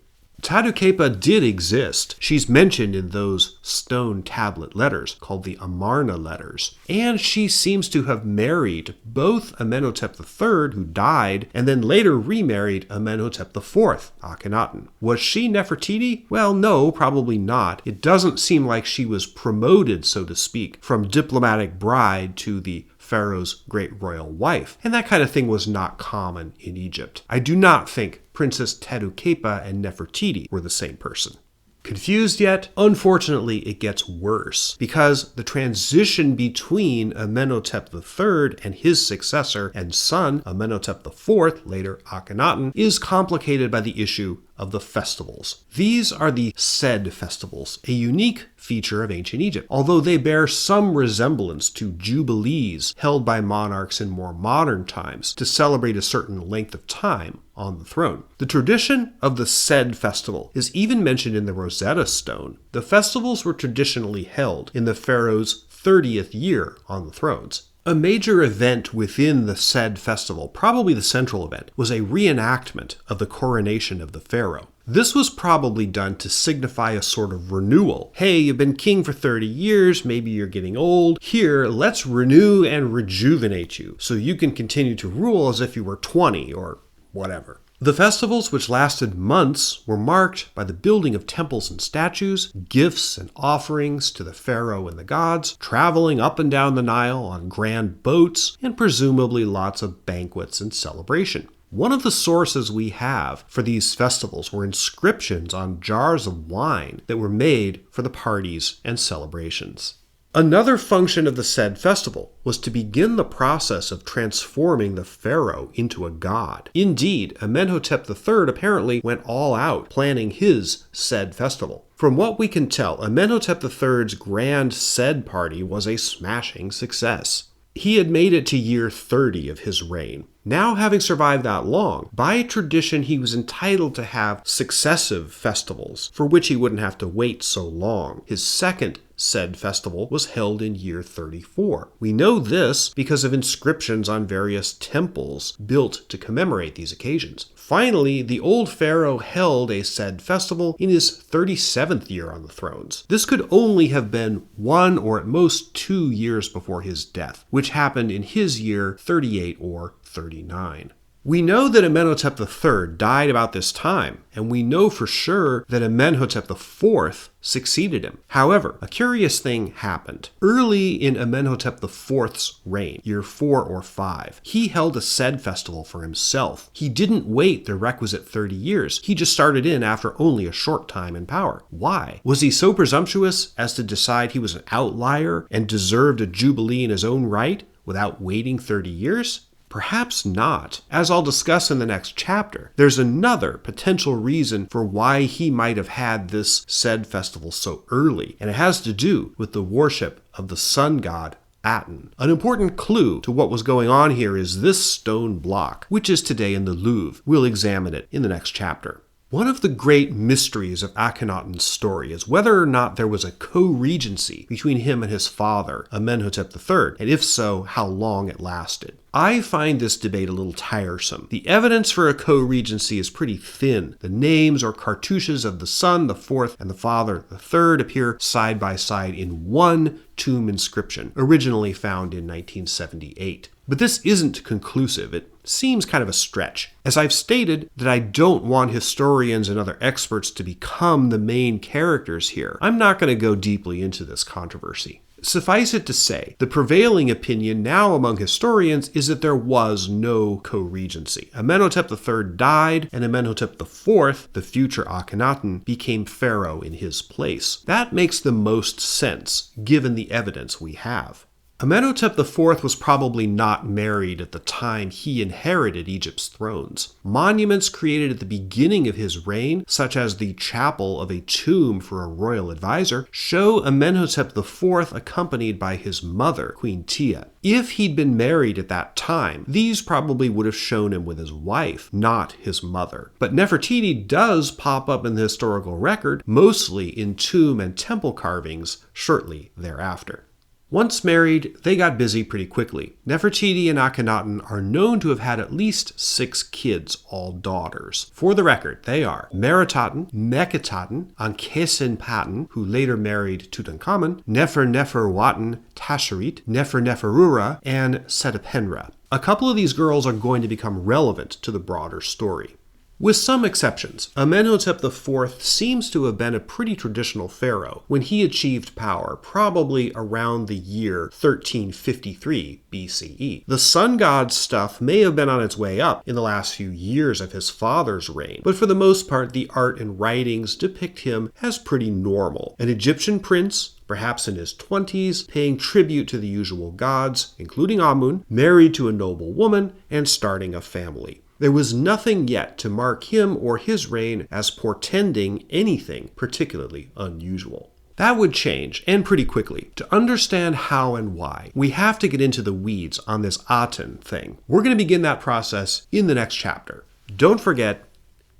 Tadukhepa did exist. She's mentioned in those stone tablet letters called the Amarna letters. And she seems to have married both Amenhotep III, who died, and then later remarried Amenhotep IV, Akhenaten. Was she Nefertiti? Well, no, probably not. It doesn't seem like she was promoted, so to speak, from diplomatic bride to the Pharaoh's great royal wife, and that kind of thing was not common in Egypt. I do not think Princess Tadukhepa and Nefertiti were the same person. Confused yet? Unfortunately, it gets worse, because the transition between Amenhotep III and his successor and son, Amenhotep IV, later Akhenaten, is complicated by the issue of the festivals. These are the Sed festivals, a unique feature of ancient Egypt, although they bear some resemblance to jubilees held by monarchs in more modern times to celebrate a certain length of time on the throne. The tradition of the Sed festival is even mentioned in the Rosetta Stone. The festivals were traditionally held in the pharaoh's 30th year on the thrones. A major event within the Sed festival, probably the central event, was a reenactment of the coronation of the pharaoh. This was probably done to signify a sort of renewal. Hey, you've been king for 30 years, maybe you're getting old. Here, let's renew and rejuvenate you so you can continue to rule as if you were 20 or whatever. The festivals, which lasted months, were marked by the building of temples and statues, gifts and offerings to the pharaoh and the gods, traveling up and down the Nile on grand boats, and presumably lots of banquets and celebration. One of the sources we have for these festivals were inscriptions on jars of wine that were made for the parties and celebrations. Another function of the Sed festival was to begin the process of transforming the pharaoh into a god. Indeed, Amenhotep III apparently went all out planning his Sed festival. From what we can tell, Amenhotep III's grand Sed party was a smashing success. He had made it to year 30 of his reign. Now, having survived that long, by tradition he was entitled to have successive festivals, for which he wouldn't have to wait so long. His second Sed festival was held in year 34. We know this because of inscriptions on various temples built to commemorate these occasions. Finally, the old pharaoh held a Sed festival in his 37th year on the thrones. This could only have been 1 or at most 2 years before his death, which happened in his year 38 or 39. We know that Amenhotep III died about this time, and we know for sure that Amenhotep IV succeeded him. However, a curious thing happened. Early in Amenhotep IV's reign, year 4 or 5, he held a Sed festival for himself. He didn't wait the requisite 30 years. He just started in after only a short time in power. Why? Was he so presumptuous as to decide he was an outlier and deserved a jubilee in his own right without waiting 30 years? Perhaps not. As I'll discuss in the next chapter, there's another potential reason for why he might have had this Sed festival so early, and it has to do with the worship of the sun god Aten. An important clue to what was going on here is this stone block, which is today in the Louvre. We'll examine it in the next chapter. One of the great mysteries of Akhenaten's story is whether or not there was a co-regency between him and his father, Amenhotep III, and if so, how long it lasted. I find this debate a little tiresome. The evidence for a co-regency is pretty thin. The names or cartouches of the son, the fourth, and the father, the third, appear side by side in one tomb inscription, originally found in 1978. But this isn't conclusive. It seems kind of a stretch. As I've stated that I don't want historians and other experts to become the main characters here, I'm not going to go deeply into this controversy. Suffice it to say, the prevailing opinion now among historians is that there was no co-regency. Amenhotep III died, and Amenhotep IV, the future Akhenaten, became pharaoh in his place. That makes the most sense, given the evidence we have. Amenhotep IV was probably not married at the time he inherited Egypt's thrones. Monuments created at the beginning of his reign, such as the chapel of a tomb for a royal advisor, show Amenhotep IV accompanied by his mother, Queen Tia. If he'd been married at that time, these probably would have shown him with his wife, not his mother. But Nefertiti does pop up in the historical record, mostly in tomb and temple carvings shortly thereafter. Once married, they got busy pretty quickly. Nefertiti and Akhenaten are known to have had at least 6 kids, all daughters. For the record, they are Meritaten, Meketaten, Ankhesenpaten, who later married Tutankhamun, Neferneferuaten, Tasherit, Neferneferura, and Setapenra. A couple of these girls are going to become relevant to the broader story. With some exceptions, Amenhotep IV seems to have been a pretty traditional pharaoh when he achieved power, probably around the year 1353 BCE. The sun god stuff may have been on its way up in the last few years of his father's reign, but for the most part the art and writings depict him as pretty normal. An Egyptian prince, perhaps in his 20s, paying tribute to the usual gods, including Amun, married to a noble woman, and starting a family. There was nothing yet to mark him or his reign as portending anything particularly unusual. That would change, and pretty quickly. To understand how and why, we have to get into the weeds on this Aten thing. We're going to begin that process in the next chapter. Don't forget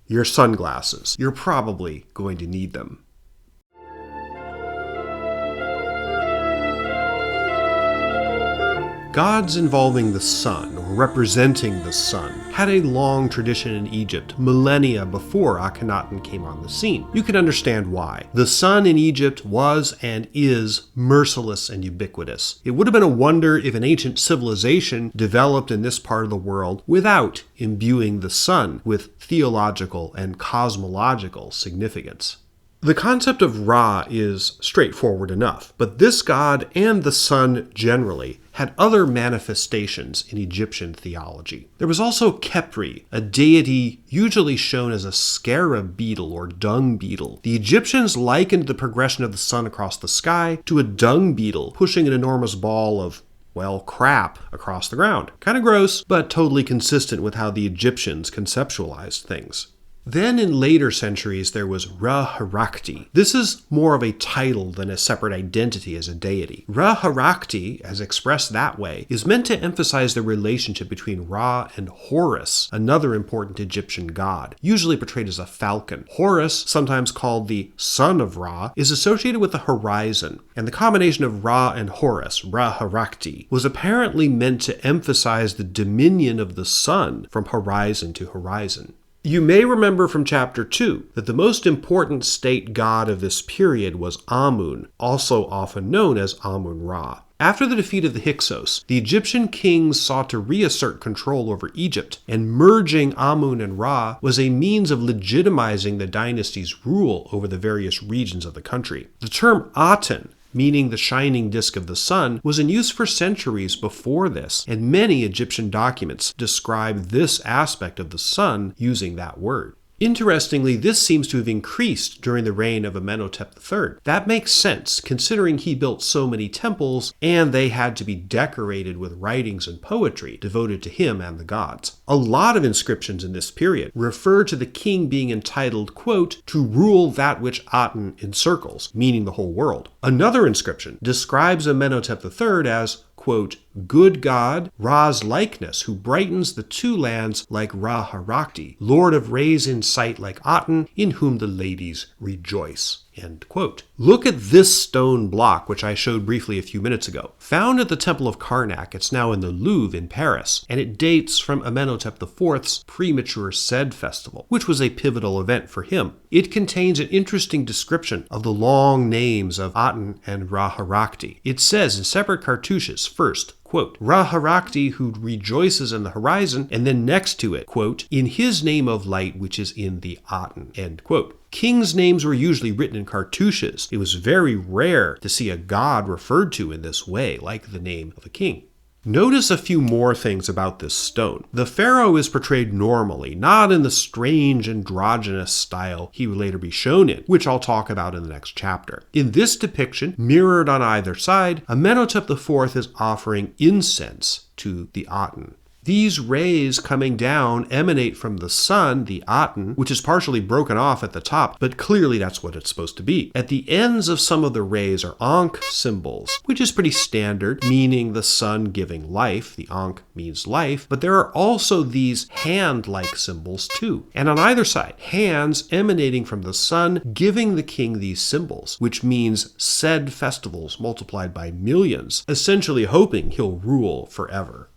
your sunglasses. You're probably going to need them. Gods involving the sun, or representing the sun, had a long tradition in Egypt, millennia before Akhenaten came on the scene. You can understand why. The sun in Egypt was and is merciless and ubiquitous. It would have been a wonder if an ancient civilization developed in this part of the world without imbuing the sun with theological and cosmological significance. The concept of Ra is straightforward enough, but this god and the sun generally had other manifestations in Egyptian theology. There was also Khepri, a deity usually shown as a scarab beetle or dung beetle. The Egyptians likened the progression of the sun across the sky to a dung beetle pushing an enormous ball of, well, crap across the ground. Kind of gross, but totally consistent with how the Egyptians conceptualized things. Then in later centuries there was Ra-Harakti. This is more of a title than a separate identity as a deity. Ra-Harakti, as expressed that way, is meant to emphasize the relationship between Ra and Horus, another important Egyptian god, usually portrayed as a falcon. Horus, sometimes called the son of Ra, is associated with the horizon, and the combination of Ra and Horus, Ra-Harakti, was apparently meant to emphasize the dominion of the sun from horizon to horizon. You may remember from chapter 2 that the most important state god of this period was Amun, also often known as Amun-Ra. After the defeat of the Hyksos, the Egyptian kings sought to reassert control over Egypt, and merging Amun and Ra was a means of legitimizing the dynasty's rule over the various regions of the country. The term Aten, meaning the shining disk of the sun, was in use for centuries before this, and many Egyptian documents describe this aspect of the sun using that word. Interestingly, this seems to have increased during the reign of Amenhotep III. That makes sense, considering he built so many temples, and they had to be decorated with writings and poetry devoted to him and the gods. A lot of inscriptions in this period refer to the king being entitled, quote, to rule that which Aten encircles, meaning the whole world. Another inscription describes Amenhotep III as, quote, good God, Ra's likeness, who brightens the two lands like Ra-Harakti, Lord of rays in sight like Aten, in whom the ladies rejoice. End quote. Look at this stone block, which I showed briefly a few minutes ago. Found at the Temple of Karnak, it's now in the Louvre in Paris, and it dates from Amenhotep IV's premature Sed festival, which was a pivotal event for him. It contains an interesting description of the long names of Aten and Ra-Harakti. It says in separate cartouches, first, quote, Ra-Harakti, who rejoices in the horizon, and then next to it, quote, in his name of light which is in the Aten, end quote. Kings' names were usually written in cartouches. It was very rare to see a god referred to in this way, like the name of a king. Notice a few more things about this stone. The pharaoh is portrayed normally, not in the strange androgynous style he would later be shown in, which I'll talk about in the next chapter. In this depiction, mirrored on either side, Amenhotep IV is offering incense to the Aten. These rays coming down emanate from the sun, the Aten, which is partially broken off at the top, but clearly that's what it's supposed to be. At the ends of some of the rays are Ankh symbols, which is pretty standard, meaning the sun giving life. The Ankh means life, but there are also these hand-like symbols too. And on either side, hands emanating from the sun giving the king these symbols, which means said festivals multiplied by millions, essentially hoping he'll rule forever.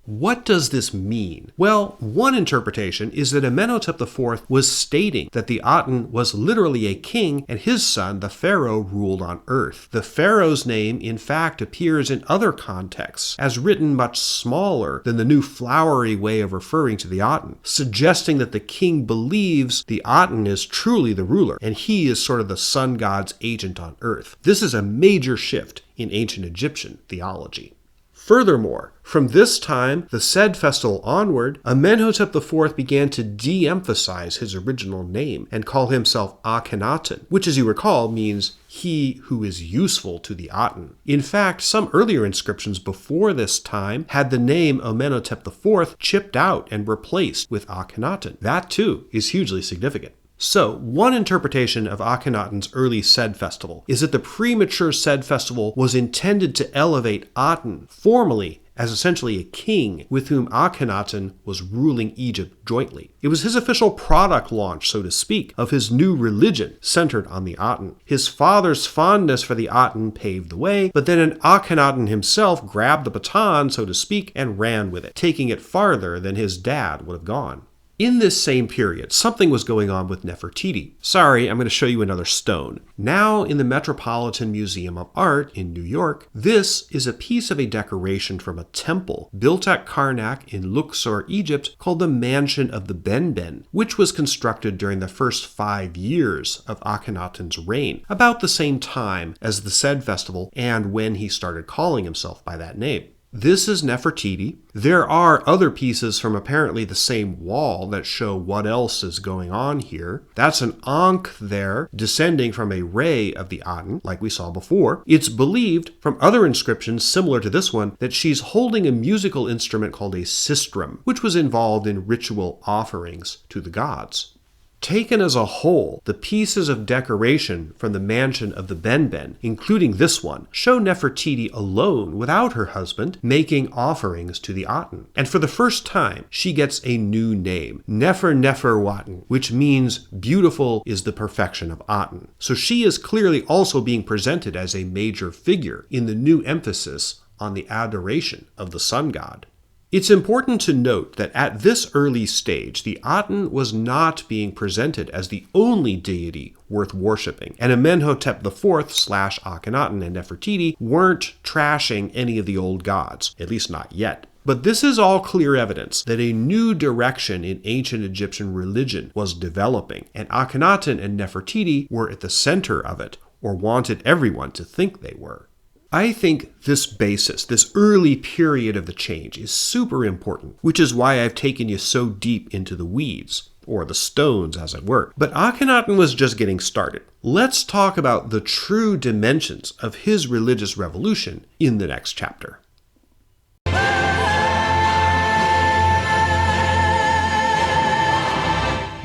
What does this mean? Well, one interpretation is that Amenhotep IV was stating that the Aten was literally a king and his son, the pharaoh, ruled on earth. The pharaoh's name, in fact, appears in other contexts as written much smaller than the new flowery way of referring to the Aten, suggesting that the king believes the Aten is truly the ruler and he is sort of the sun god's agent on earth. This is a major shift in ancient Egyptian theology. Furthermore, from this time, the said festival onward, Amenhotep IV began to de-emphasize his original name and call himself Akhenaten, which, as you recall, means he who is useful to the Aten. In fact, some earlier inscriptions before this time had the name Amenhotep IV chipped out and replaced with Akhenaten. That, too, is hugely significant. So, one interpretation of Akhenaten's early Sed festival is that the premature Sed festival was intended to elevate Aten formally as essentially a king with whom Akhenaten was ruling Egypt jointly. It was his official product launch, so to speak, of his new religion centered on the Aten. His father's fondness for the Aten paved the way, but then Akhenaten himself grabbed the baton, so to speak, and ran with it, taking it farther than his dad would have gone. In this same period, something was going on with Nefertiti. Sorry, I'm going to show you another stone. Now in the Metropolitan Museum of Art in New York, this is a piece of a decoration from a temple built at Karnak in Luxor, Egypt, called the Mansion of the Benben, which was constructed during the first 5 years of Akhenaten's reign, about the same time as the Sed festival and when he started calling himself by that name. This is Nefertiti. There are other pieces from apparently the same wall that show what else is going on here. That's an Ankh there, descending from a ray of the Aten, like we saw before. It's believed from other inscriptions similar to this one that she's holding a musical instrument called a sistrum, which was involved in ritual offerings to the gods. Taken as a whole, the pieces of decoration from the mansion of the Benben, including this one, show Nefertiti alone without her husband making offerings to the Aten. And for the first time, she gets a new name, Neferwaten, which means beautiful is the perfection of Aten. So she is clearly also being presented as a major figure in the new emphasis on the adoration of the sun god. It's important to note that at this early stage, the Aten was not being presented as the only deity worth worshipping, and Amenhotep IV / Akhenaten and Nefertiti weren't trashing any of the old gods, at least not yet. But this is all clear evidence that a new direction in ancient Egyptian religion was developing, and Akhenaten and Nefertiti were at the center of it, or wanted everyone to think they were. I think this basis, this early period of the change, is super important, which is why I've taken you so deep into the weeds, or the stones as it were. But Akhenaten was just getting started. Let's talk about the true dimensions of his religious revolution in the next chapter.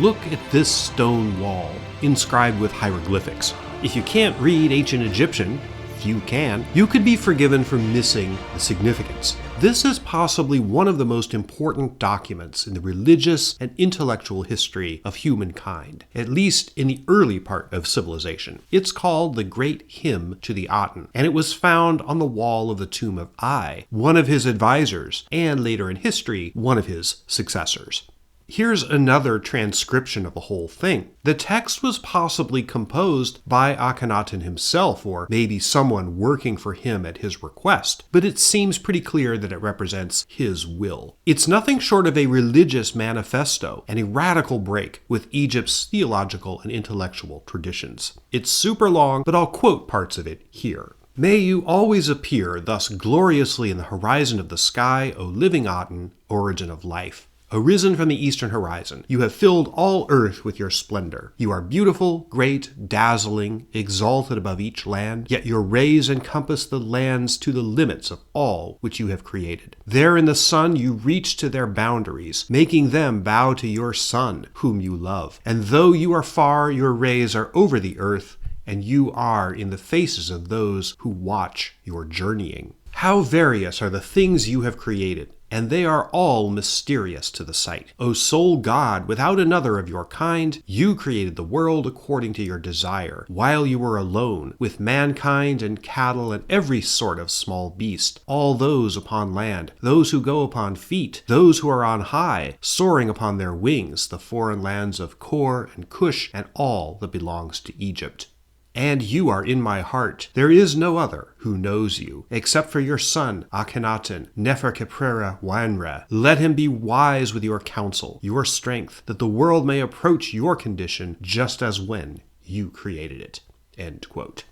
Look at this stone wall, inscribed with hieroglyphics. If you can't read ancient Egyptian, you can, you could be forgiven for missing the significance. This is possibly one of the most important documents in the religious and intellectual history of humankind, at least in the early part of civilization. It's called the Great Hymn to the Aten, and it was found on the wall of the tomb of Ai, one of his advisors, and later in history, one of his successors. Here's another transcription of the whole thing. The text was possibly composed by Akhenaten himself, or maybe someone working for him at his request, but it seems pretty clear that it represents his will. It's nothing short of a religious manifesto and a radical break with Egypt's theological and intellectual traditions. It's super long, but I'll quote parts of it here. May you always appear thus gloriously in the horizon of the sky, O living Aten, origin of life. arisen from the eastern horizon. You have filled all earth with your splendor. You are beautiful, great, dazzling, exalted above each land, yet your rays encompass the lands to the limits of all which you have created. There in the sun you reach to their boundaries, making them bow to your Son, whom you love. And though you are far, your rays are over the earth, and you are in the faces of those who watch your journeying. How various are the things you have created, and they are all mysterious to the sight. O sole God, without another of your kind, you created the world according to your desire, while you were alone, with mankind and cattle and every sort of small beast, all those upon land, those who go upon feet, those who are on high, soaring upon their wings, the foreign lands of Kor and Cush, and all that belongs to Egypt. And you are in my heart. There is no other who knows you, except for your son, Akhenaten, Nefertiti. Let him be wise with your counsel, your strength, that the world may approach your condition just as when you created it." End quote.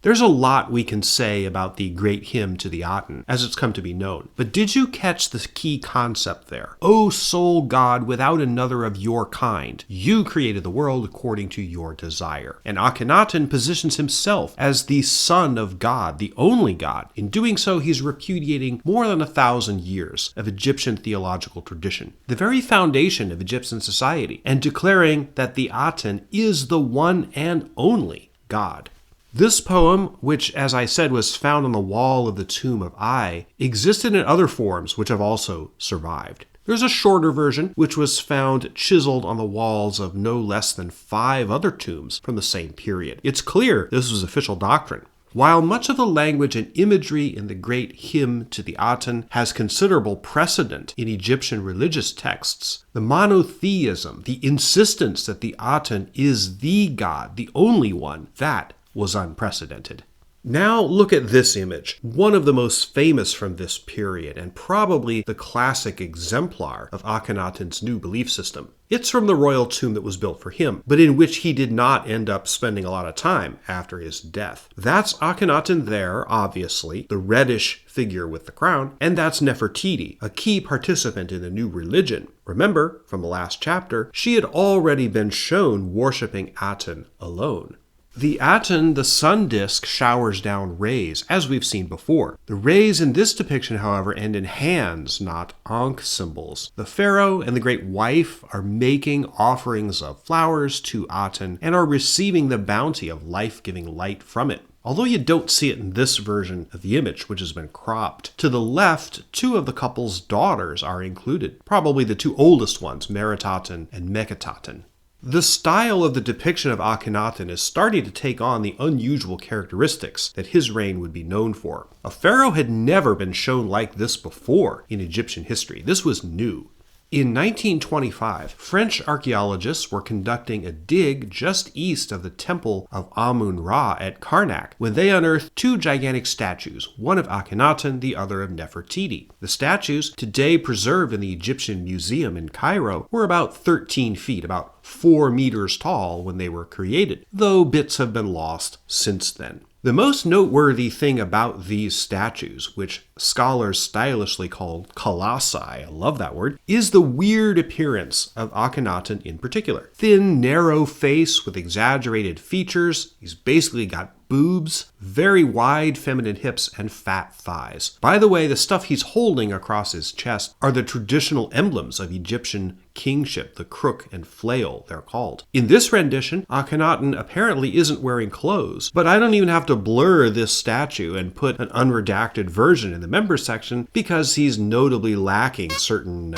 There's a lot we can say about the great hymn to the Aten, as it's come to be known. But did you catch the key concept there? O sole God, without another of your kind, you created the world according to your desire. And Akhenaten positions himself as the Son of God, the only God. In doing so, he's repudiating more than 1,000 years of Egyptian theological tradition, the very foundation of Egyptian society, and declaring that the Aten is the one and only God. This poem, which, as I said, was found on the wall of the tomb of Ai, existed in other forms which have also survived. There's a shorter version, which was found chiseled on the walls of no less than 5 other tombs from the same period. It's clear this was official doctrine. While much of the language and imagery in the great hymn to the Aten has considerable precedent in Egyptian religious texts, the monotheism, the insistence that the Aten is the God, the only one, that was unprecedented. Now look at this image, one of the most famous from this period, and probably the classic exemplar of Akhenaten's new belief system. It's from the royal tomb that was built for him, but in which he did not end up spending a lot of time after his death. That's Akhenaten there, obviously, the reddish figure with the crown, and that's Nefertiti, a key participant in the new religion. Remember, from the last chapter, she had already been shown worshipping Aten alone. The Aten, the sun disk, showers down rays, as we've seen before. The rays in this depiction, however, end in hands, not ankh symbols. The pharaoh and the great wife are making offerings of flowers to Aten and are receiving the bounty of life-giving light from it. Although you don't see it in this version of the image, which has been cropped. To the left, 2 of the couple's daughters are included, probably the 2 oldest ones, Meritaten and Meketaten. The style of the depiction of Akhenaten is starting to take on the unusual characteristics that his reign would be known for. A pharaoh had never been shown like this before in Egyptian history. This was new. In 1925, French archaeologists were conducting a dig just east of the temple of Amun-Ra at Karnak when they unearthed 2 gigantic statues, one of Akhenaten, the other of Nefertiti. The statues, today preserved in the Egyptian Museum in Cairo, were about 13 feet, about 4 meters tall when they were created, though bits have been lost since then. The most noteworthy thing about these statues, which scholars stylishly call colossi, I love that word, is the weird appearance of Akhenaten in particular. Thin, narrow face with exaggerated features. He's basically got boobs, very wide feminine hips, and fat thighs. By the way, the stuff he's holding across his chest are the traditional emblems of Egyptian kingship, the crook and flail, they're called. In this rendition, Akhenaten apparently isn't wearing clothes, but I don't even have to blur this statue and put an unredacted version in the members section because he's notably lacking certain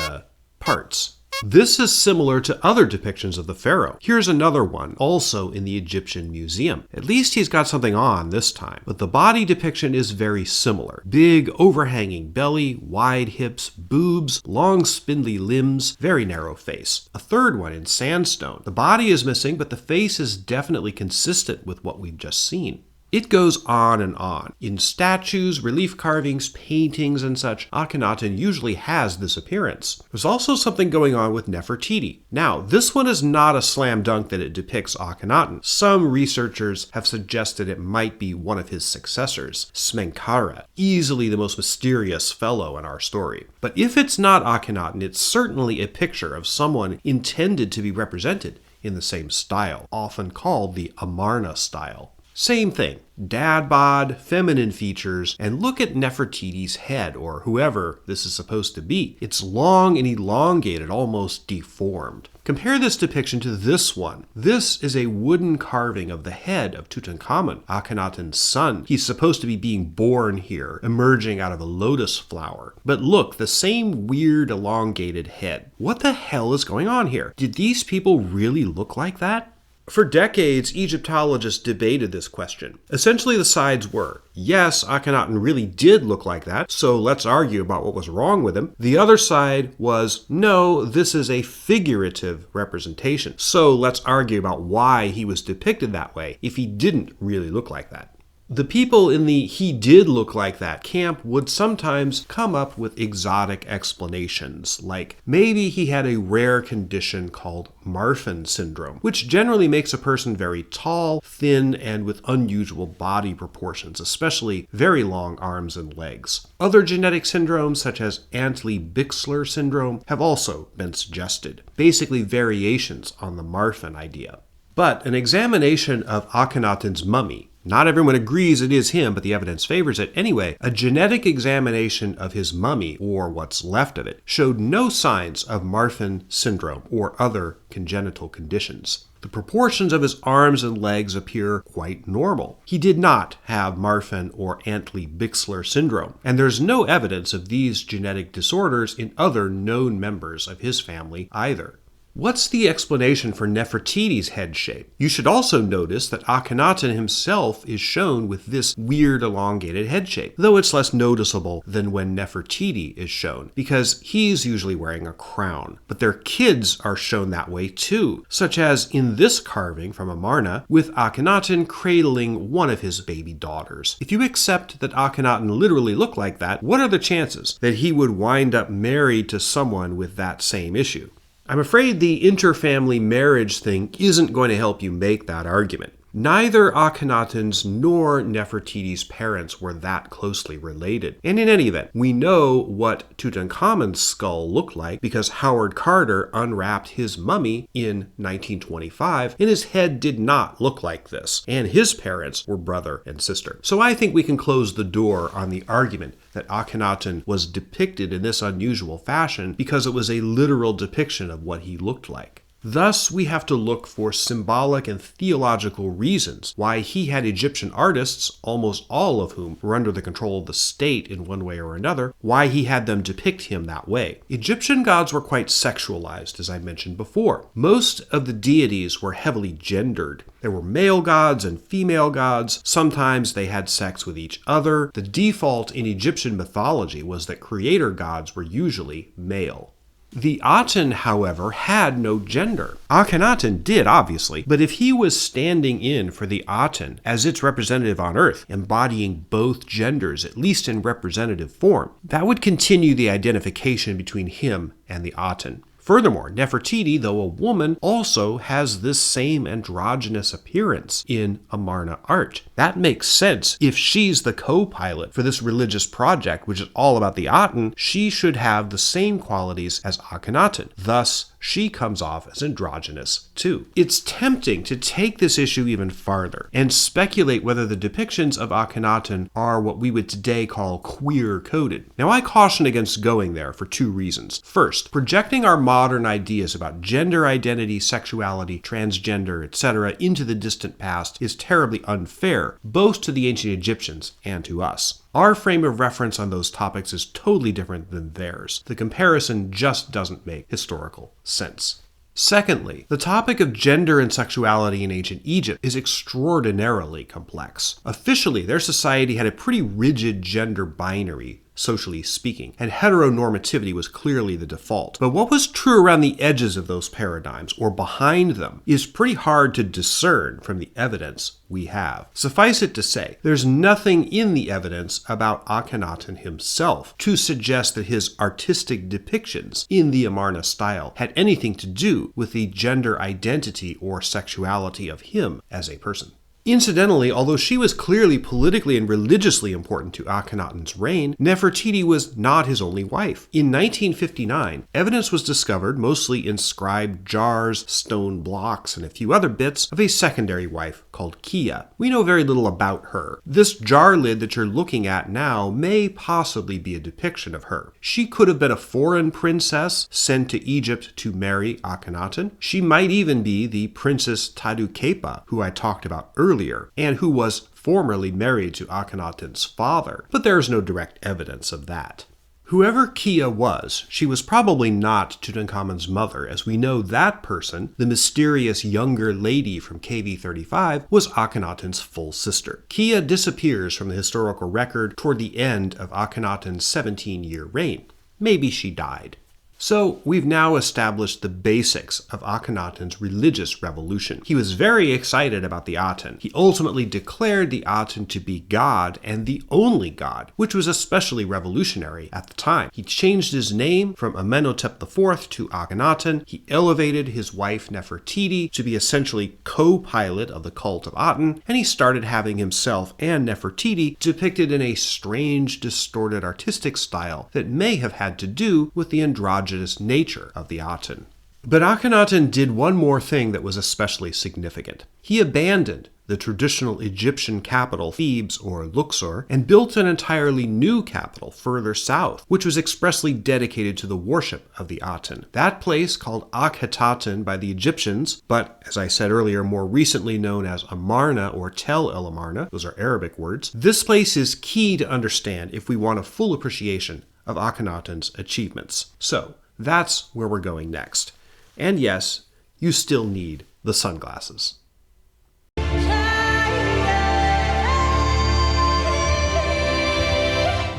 parts. This is similar to other depictions of the pharaoh. Here's another one, also in the Egyptian Museum. At least he's got something on this time, but the body depiction is very similar. Big, overhanging belly, wide hips, boobs, long spindly limbs, very narrow face. A third one in sandstone. The body is missing, but the face is definitely consistent with what we've just seen. It goes on and on. In statues, relief carvings, paintings, and such, Akhenaten usually has this appearance. There's also something going on with Nefertiti. Now, this one is not a slam dunk that it depicts Akhenaten. Some researchers have suggested it might be one of his successors, Smenkhare, easily the most mysterious fellow in our story. But if it's not Akhenaten, it's certainly a picture of someone intended to be represented in the same style, often called the Amarna style. Same thing, dad bod, feminine features, and look at Nefertiti's head, or whoever this is supposed to be. It's long and elongated, almost deformed. Compare this depiction to this one. This is a wooden carving of the head of Tutankhamun, Akhenaten's son. He's supposed to be being born here, emerging out of a lotus flower. But look, the same weird elongated head. What the hell is going on here? Did these people really look like that? For decades, Egyptologists debated this question. Essentially, the sides were, yes, Akhenaten really did look like that, so let's argue about what was wrong with him. The other side was, no, this is a figurative representation, so let's argue about why he was depicted that way if he didn't really look like that. The people in the "he did look like that" camp would sometimes come up with exotic explanations, like maybe he had a rare condition called Marfan syndrome, which generally makes a person very tall, thin, and with unusual body proportions, especially very long arms and legs. Other genetic syndromes, such as Antley-Bixler syndrome, have also been suggested, basically variations on the Marfan idea. But an examination of Akhenaten's mummy, not everyone agrees it is him, but the evidence favors it. Anyway, a genetic examination of his mummy, or what's left of it, showed no signs of Marfan syndrome or other congenital conditions. The proportions of his arms and legs appear quite normal. He did not have Marfan or Antley-Bixler syndrome, and there's no evidence of these genetic disorders in other known members of his family either. What's the explanation for Nefertiti's head shape? You should also notice that Akhenaten himself is shown with this weird elongated head shape, though it's less noticeable than when Nefertiti is shown, because he's usually wearing a crown. But their kids are shown that way too, such as in this carving from Amarna, with Akhenaten cradling one of his baby daughters. If you accept that Akhenaten literally looked like that, what are the chances that he would wind up married to someone with that same issue? I'm afraid the interfamily marriage thing isn't going to help you make that argument. Neither Akhenaten's nor Nefertiti's parents were that closely related. And in any event, we know what Tutankhamun's skull looked like because Howard Carter unwrapped his mummy in 1925, and his head did not look like this. And his parents were brother and sister. So I think we can close the door on the argument that Akhenaten was depicted in this unusual fashion because it was a literal depiction of what he looked like. Thus, we have to look for symbolic and theological reasons why he had Egyptian artists, almost all of whom were under the control of the state in one way or another, why he had them depict him that way. Egyptian gods were quite sexualized, as I mentioned before. Most of the deities were heavily gendered. There were male gods and female gods. Sometimes they had sex with each other. The default in Egyptian mythology was that creator gods were usually male. The Aten, however, had no gender. Akhenaten did, obviously, but if he was standing in for the Aten as its representative on Earth, embodying both genders, at least in representative form, that would continue the identification between him and the Aten. Furthermore, Nefertiti, though a woman, also has this same androgynous appearance in Amarna art. That makes sense. If she's the co-pilot for this religious project, which is all about the Aten, she should have the same qualities as Akhenaten. Thus, she comes off as androgynous too. It's tempting to take this issue even farther and speculate whether the depictions of Akhenaten are what we would today call queer-coded. Now, I caution against going there for two reasons. First, projecting our modern ideas about gender identity, sexuality, transgender, etc. into the distant past is terribly unfair, both to the ancient Egyptians and to us. Our frame of reference on those topics is totally different than theirs. The comparison just doesn't make historical sense. Secondly, the topic of gender and sexuality in ancient Egypt is extraordinarily complex. Officially, their society had a pretty rigid gender binary, socially speaking, and heteronormativity was clearly the default. But what was true around the edges of those paradigms, or behind them, is pretty hard to discern from the evidence we have. Suffice it to say, there's nothing in the evidence about Akhenaten himself to suggest that his artistic depictions in the Amarna style had anything to do with the gender identity or sexuality of him as a person. Incidentally, although she was clearly politically and religiously important to Akhenaten's reign, Nefertiti was not his only wife. In 1959, evidence was discovered, mostly inscribed jars, stone blocks, and a few other bits, of a secondary wife called Kia. We know very little about her. This jar lid that you're looking at now may possibly be a depiction of her. She could have been a foreign princess sent to Egypt to marry Akhenaten. She might even be the Princess Tadukepa, who I talked about earlier, and who was formerly married to Akhenaten's father, but there is no direct evidence of that. Whoever Kia was, she was probably not Tutankhamun's mother, as we know that person, the mysterious younger lady from KV-35, was Akhenaten's full sister. Kia disappears from the historical record toward the end of Akhenaten's 17-year reign. Maybe she died. So, we've now established the basics of Akhenaten's religious revolution. He was very excited about the Aten. He ultimately declared the Aten to be God and the only God, which was especially revolutionary at the time. He changed his name from Amenhotep IV to Akhenaten. He elevated his wife Nefertiti to be essentially co-pilot of the cult of Aten, and he started having himself and Nefertiti depicted in a strange, distorted artistic style that may have had to do with the androgynous nature of the Aten. But Akhenaten did one more thing that was especially significant. He abandoned the traditional Egyptian capital, Thebes or Luxor, and built an entirely new capital further south, which was expressly dedicated to the worship of the Aten. That place, called Akhenaten by the Egyptians, but as I said earlier, more recently known as Amarna or Tel El Amarna, those are Arabic words, this place is key to understand if we want a full appreciation of Akhenaten's achievements. So, that's where we're going next. And yes, you still need the sunglasses.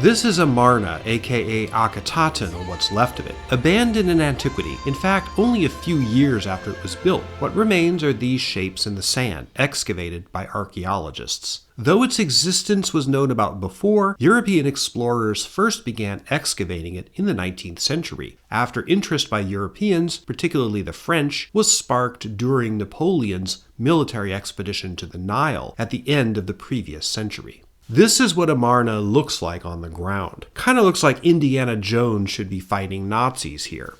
This is Amarna, aka Akhenaten, or what's left of it, abandoned in antiquity, in fact only a few years after it was built. What remains are these shapes in the sand, excavated by archaeologists. Though its existence was known about before, European explorers first began excavating it in the 19th century, after interest by Europeans, particularly the French, was sparked during Napoleon's military expedition to the Nile at the end of the previous century. This is what Amarna looks like on the ground. Kind of looks like Indiana Jones should be fighting Nazis here.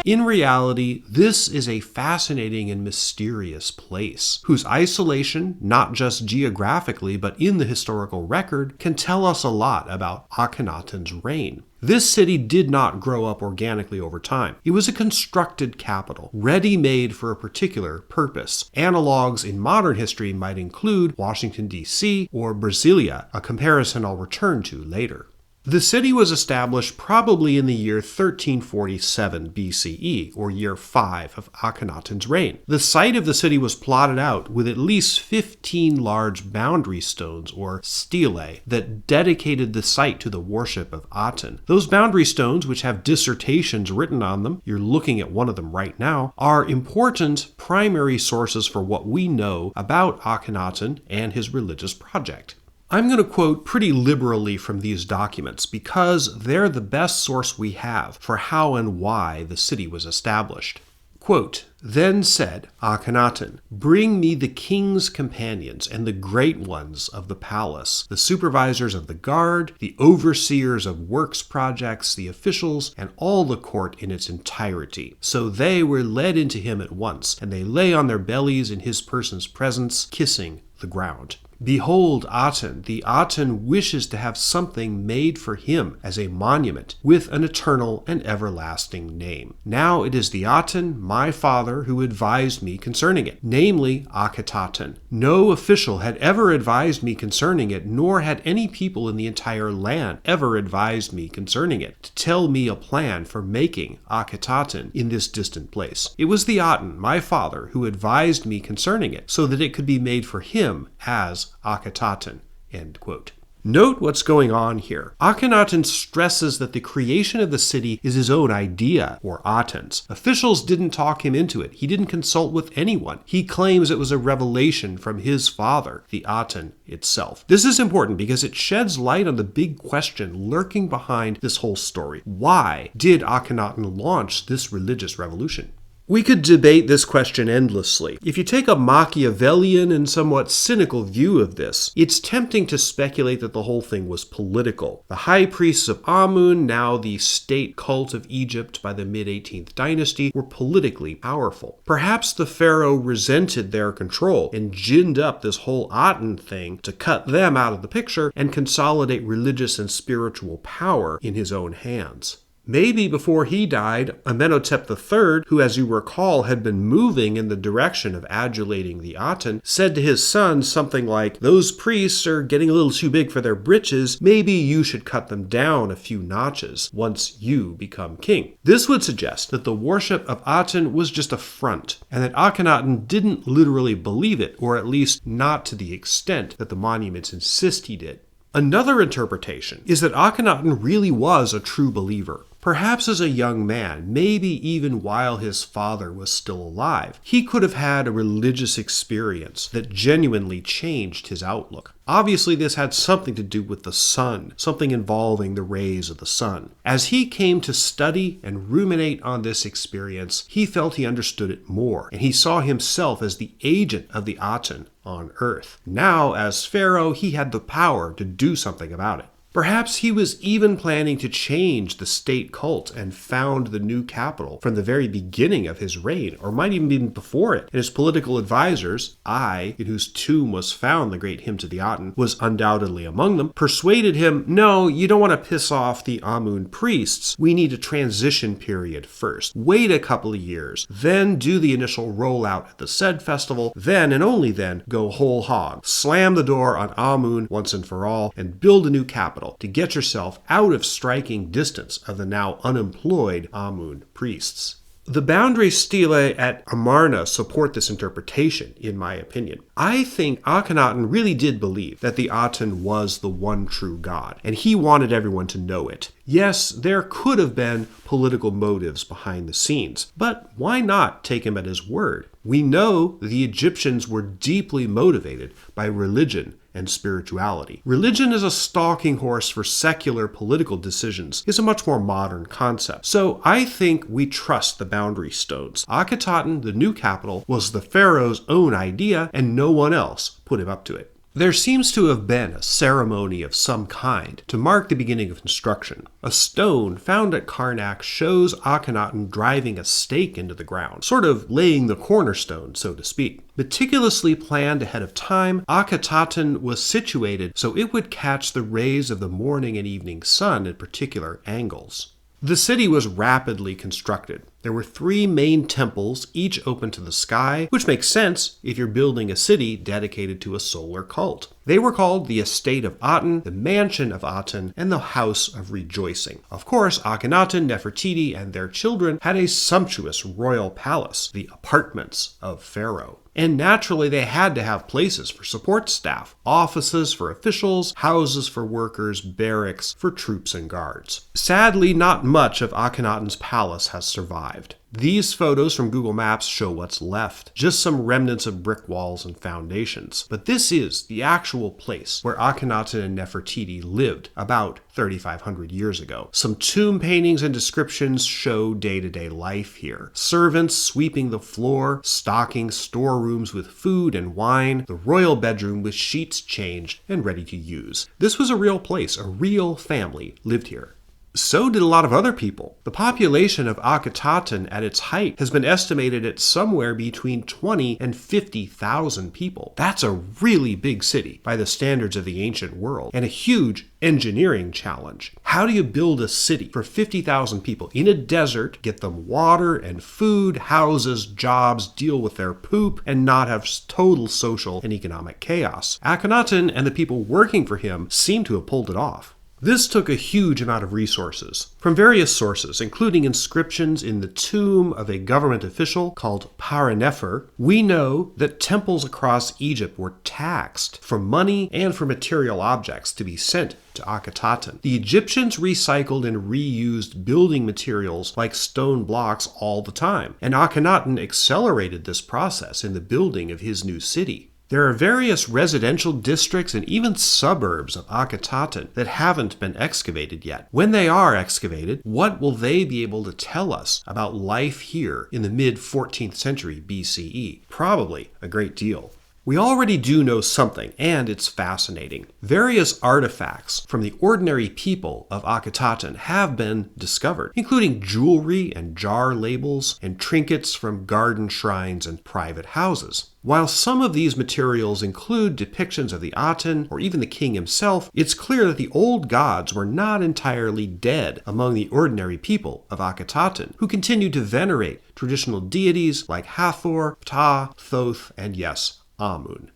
In reality, this is a fascinating and mysterious place, whose isolation, not just geographically but in the historical record, can tell us a lot about Akhenaten's reign. This city did not grow up organically over time. It was a constructed capital, ready-made for a particular purpose. Analogues in modern history might include Washington, D.C. or Brasilia, a comparison I'll return to later. The city was established probably in the year 1347 BCE, or year 5 of Akhenaten's reign. The site of the city was plotted out with at least 15 large boundary stones, or stelae, that dedicated the site to the worship of Aten. Those boundary stones, which have dissertations written on them, you're looking at one of them right now, are important primary sources for what we know about Akhenaten and his religious project. I'm going to quote pretty liberally from these documents because they're the best source we have for how and why the city was established. Quote, "Then said Akhenaten, bring me the king's companions and the great ones of the palace, the supervisors of the guard, the overseers of works projects, the officials, and all the court in its entirety. So they were led into him at once, and they lay on their bellies in his person's presence, kissing the ground. Behold Aten, the Aten wishes to have something made for him as a monument with an eternal and everlasting name. Now it is the Aten, my father, who advised me concerning it, namely Akhenaten. No official had ever advised me concerning it, nor had any people in the entire land ever advised me concerning it, to tell me a plan for making Akhenaten in this distant place. It was the Aten, my father, who advised me concerning it, so that it could be made for him as Akhenaten." End quote. Note what's going on here. Akhenaten stresses that the creation of the city is his own idea, or Aten's. Officials didn't talk him into it. He didn't consult with anyone. He claims it was a revelation from his father, the Aten itself. This is important because it sheds light on the big question lurking behind this whole story. Why did Akhenaten launch this religious revolution? We could debate this question endlessly. If you take a Machiavellian and somewhat cynical view of this, it's tempting to speculate that the whole thing was political. The high priests of Amun, now the state cult of Egypt by the mid-18th dynasty, were politically powerful. Perhaps the pharaoh resented their control and ginned up this whole Aten thing to cut them out of the picture and consolidate religious and spiritual power in his own hands. Maybe before he died, Amenhotep III, who as you recall had been moving in the direction of adulating the Aten, said to his son something like, "Those priests are getting a little too big for their britches, maybe you should cut them down a few notches once you become king." This would suggest that the worship of Aten was just a front, and that Akhenaten didn't literally believe it, or at least not to the extent that the monuments insist he did. Another interpretation is that Akhenaten really was a true believer. Perhaps as a young man, maybe even while his father was still alive, he could have had a religious experience that genuinely changed his outlook. Obviously, this had something to do with the sun, something involving the rays of the sun. As he came to study and ruminate on this experience, he felt he understood it more, and he saw himself as the agent of the Aten on earth. Now, as pharaoh, he had the power to do something about it. Perhaps he was even planning to change the state cult and found the new capital from the very beginning of his reign, or might even be before it. And his political advisors, in whose tomb was found the great hymn to the Aten, was undoubtedly among them, persuaded him, no, you don't want to piss off the Amun priests. We need a transition period first. Wait a couple of years, then do the initial rollout at the said festival, then and only then go whole hog. Slam the door on Amun once and for all, and build a new capital to get yourself out of striking distance of the now unemployed Amun priests. The boundary stelae at Amarna support this interpretation, in my opinion. I think Akhenaten really did believe that the Aten was the one true god, and he wanted everyone to know it. Yes, there could have been political motives behind the scenes, but why not take him at his word? We know the Egyptians were deeply motivated by religion and spirituality. Religion as a stalking horse for secular political decisions is a much more modern concept. So I think we trust the boundary stones. Akhenaten, the new capital, was the pharaoh's own idea, and no one else put him up to it. There seems to have been a ceremony of some kind to mark the beginning of construction. A stone found at Karnak shows Akhenaten driving a stake into the ground, sort of laying the cornerstone, so to speak. Meticulously planned ahead of time, Akhenaten was situated so it would catch the rays of the morning and evening sun at particular angles. The city was rapidly constructed. There were 3 main temples, each open to the sky, which makes sense if you're building a city dedicated to a solar cult. They were called the Estate of Aten, the Mansion of Aten, and the House of Rejoicing. Of course, Akhenaten, Nefertiti, and their children had a sumptuous royal palace, the apartments of Pharaoh. And naturally, they had to have places for support staff, offices for officials, houses for workers, barracks for troops and guards. Sadly, not much of Akhenaten's palace has survived. These photos from Google Maps show what's left, just some remnants of brick walls and foundations. But this is the actual place where Akhenaten and Nefertiti lived about 3,500 years ago. Some tomb paintings and descriptions show day-to-day life here. Servants sweeping the floor, stocking storerooms with food and wine, the royal bedroom with sheets changed and ready to use. This was a real place, a real family lived here. So did a lot of other people. The population of Akhenaten at its height has been estimated at somewhere between 20 and 50,000 people. That's a really big city by the standards of the ancient world, and a huge engineering challenge. How do you build a city for 50,000 people in a desert, get them water and food, houses, jobs, deal with their poop, and not have total social and economic chaos? Akhenaten and the people working for him seem to have pulled it off. This took a huge amount of resources. From various sources, including inscriptions in the tomb of a government official called Parenefer, we know that temples across Egypt were taxed for money and for material objects to be sent to Akhenaten. The Egyptians recycled and reused building materials like stone blocks all the time, and Akhenaten accelerated this process in the building of his new city. There are various residential districts and even suburbs of Akhenaten that haven't been excavated yet. When they are excavated, what will they be able to tell us about life here in the mid-14th century BCE? Probably a great deal. We already do know something, and it's fascinating. Various artifacts from the ordinary people of Akhenaten have been discovered, including jewelry and jar labels and trinkets from garden shrines and private houses. While some of these materials include depictions of the Aten or even the king himself, it's clear that the old gods were not entirely dead among the ordinary people of Akhenaten, who continued to venerate traditional deities like Hathor, Ptah, Thoth, and yes, Amun.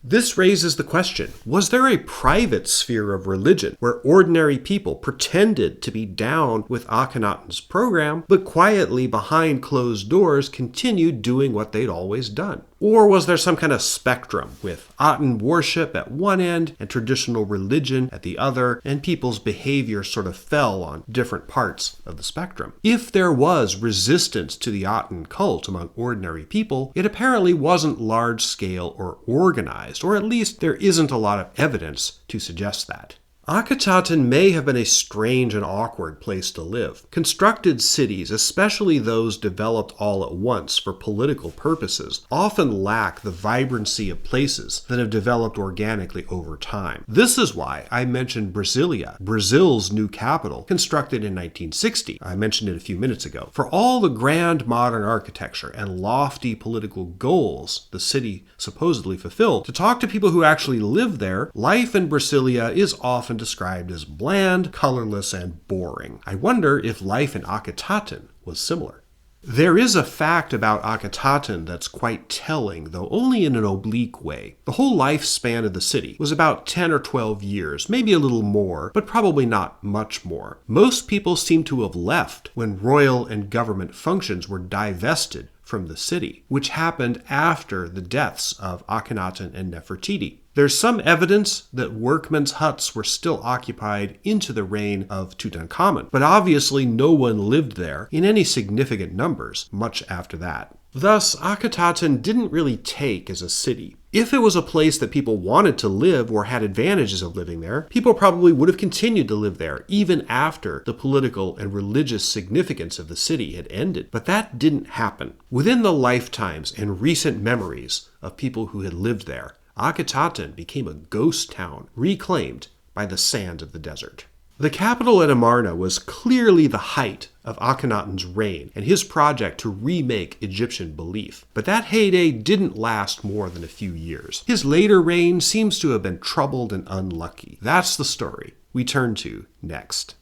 This raises the question, was there a private sphere of religion where ordinary people pretended to be down with Akhenaten's program, but quietly behind closed doors continued doing what they'd always done? Or was there some kind of spectrum with Aten worship at one end and traditional religion at the other, and people's behavior sort of fell on different parts of the spectrum? If there was resistance to the Aten cult among ordinary people, it apparently wasn't large-scale or organized, or at least there isn't a lot of evidence to suggest that. Akhenaten may have been a strange and awkward place to live. Constructed cities, especially those developed all at once for political purposes, often lack the vibrancy of places that have developed organically over time. This is why I mentioned Brasilia, Brazil's new capital, constructed in 1960. I mentioned it a few minutes ago. For all the grand modern architecture and lofty political goals the city supposedly fulfilled, to talk to people who actually live there, life in Brasilia is often described as bland, colorless, and boring. I wonder if life in Akhenaten was similar. There is a fact about Akhenaten that's quite telling, though only in an oblique way. The whole lifespan of the city was about 10 or 12 years, maybe a little more, but probably not much more. Most people seem to have left when royal and government functions were divested from the city, which happened after the deaths of Akhenaten and Nefertiti. There's some evidence that workmen's huts were still occupied into the reign of Tutankhamun, but obviously no one lived there in any significant numbers much after that. Thus, Akhenaten didn't really take as a city. If it was a place that people wanted to live or had advantages of living there, people probably would have continued to live there even after the political and religious significance of the city had ended. But that didn't happen. Within the lifetimes and recent memories of people who had lived there, Akhenaten became a ghost town, reclaimed by the sand of the desert. The capital at Amarna was clearly the height of Akhenaten's reign and his project to remake Egyptian belief. But that heyday didn't last more than a few years. His later reign seems to have been troubled and unlucky. That's the story we turn to next.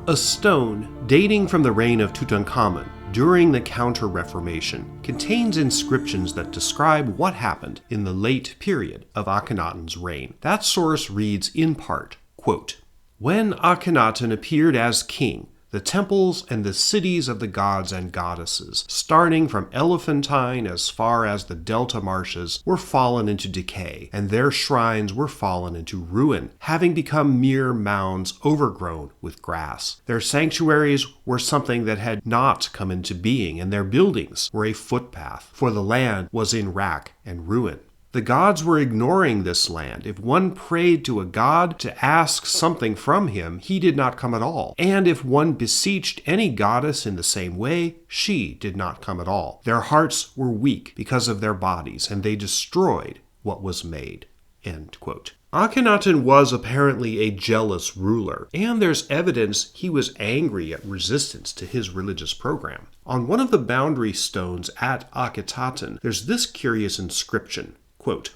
A stone dating from the reign of Tutankhamun during the Counter-Reformation contains inscriptions that describe what happened in the late period of Akhenaten's reign. That source reads in part, quote, "When Akhenaten appeared as king, the temples and the cities of the gods and goddesses, starting from Elephantine as far as the Delta marshes, were fallen into decay, and their shrines were fallen into ruin, having become mere mounds overgrown with grass. Their sanctuaries were something that had not come into being, and their buildings were a footpath, for the land was in wrack and ruin. The gods were ignoring this land. If one prayed to a god to ask something from him, he did not come at all. And if one beseeched any goddess in the same way, she did not come at all. Their hearts were weak because of their bodies, and they destroyed what was made." End quote. Akhenaten was apparently a jealous ruler, and there's evidence he was angry at resistance to his religious program. On one of the boundary stones at Akhenaten, there's this curious inscription, quote,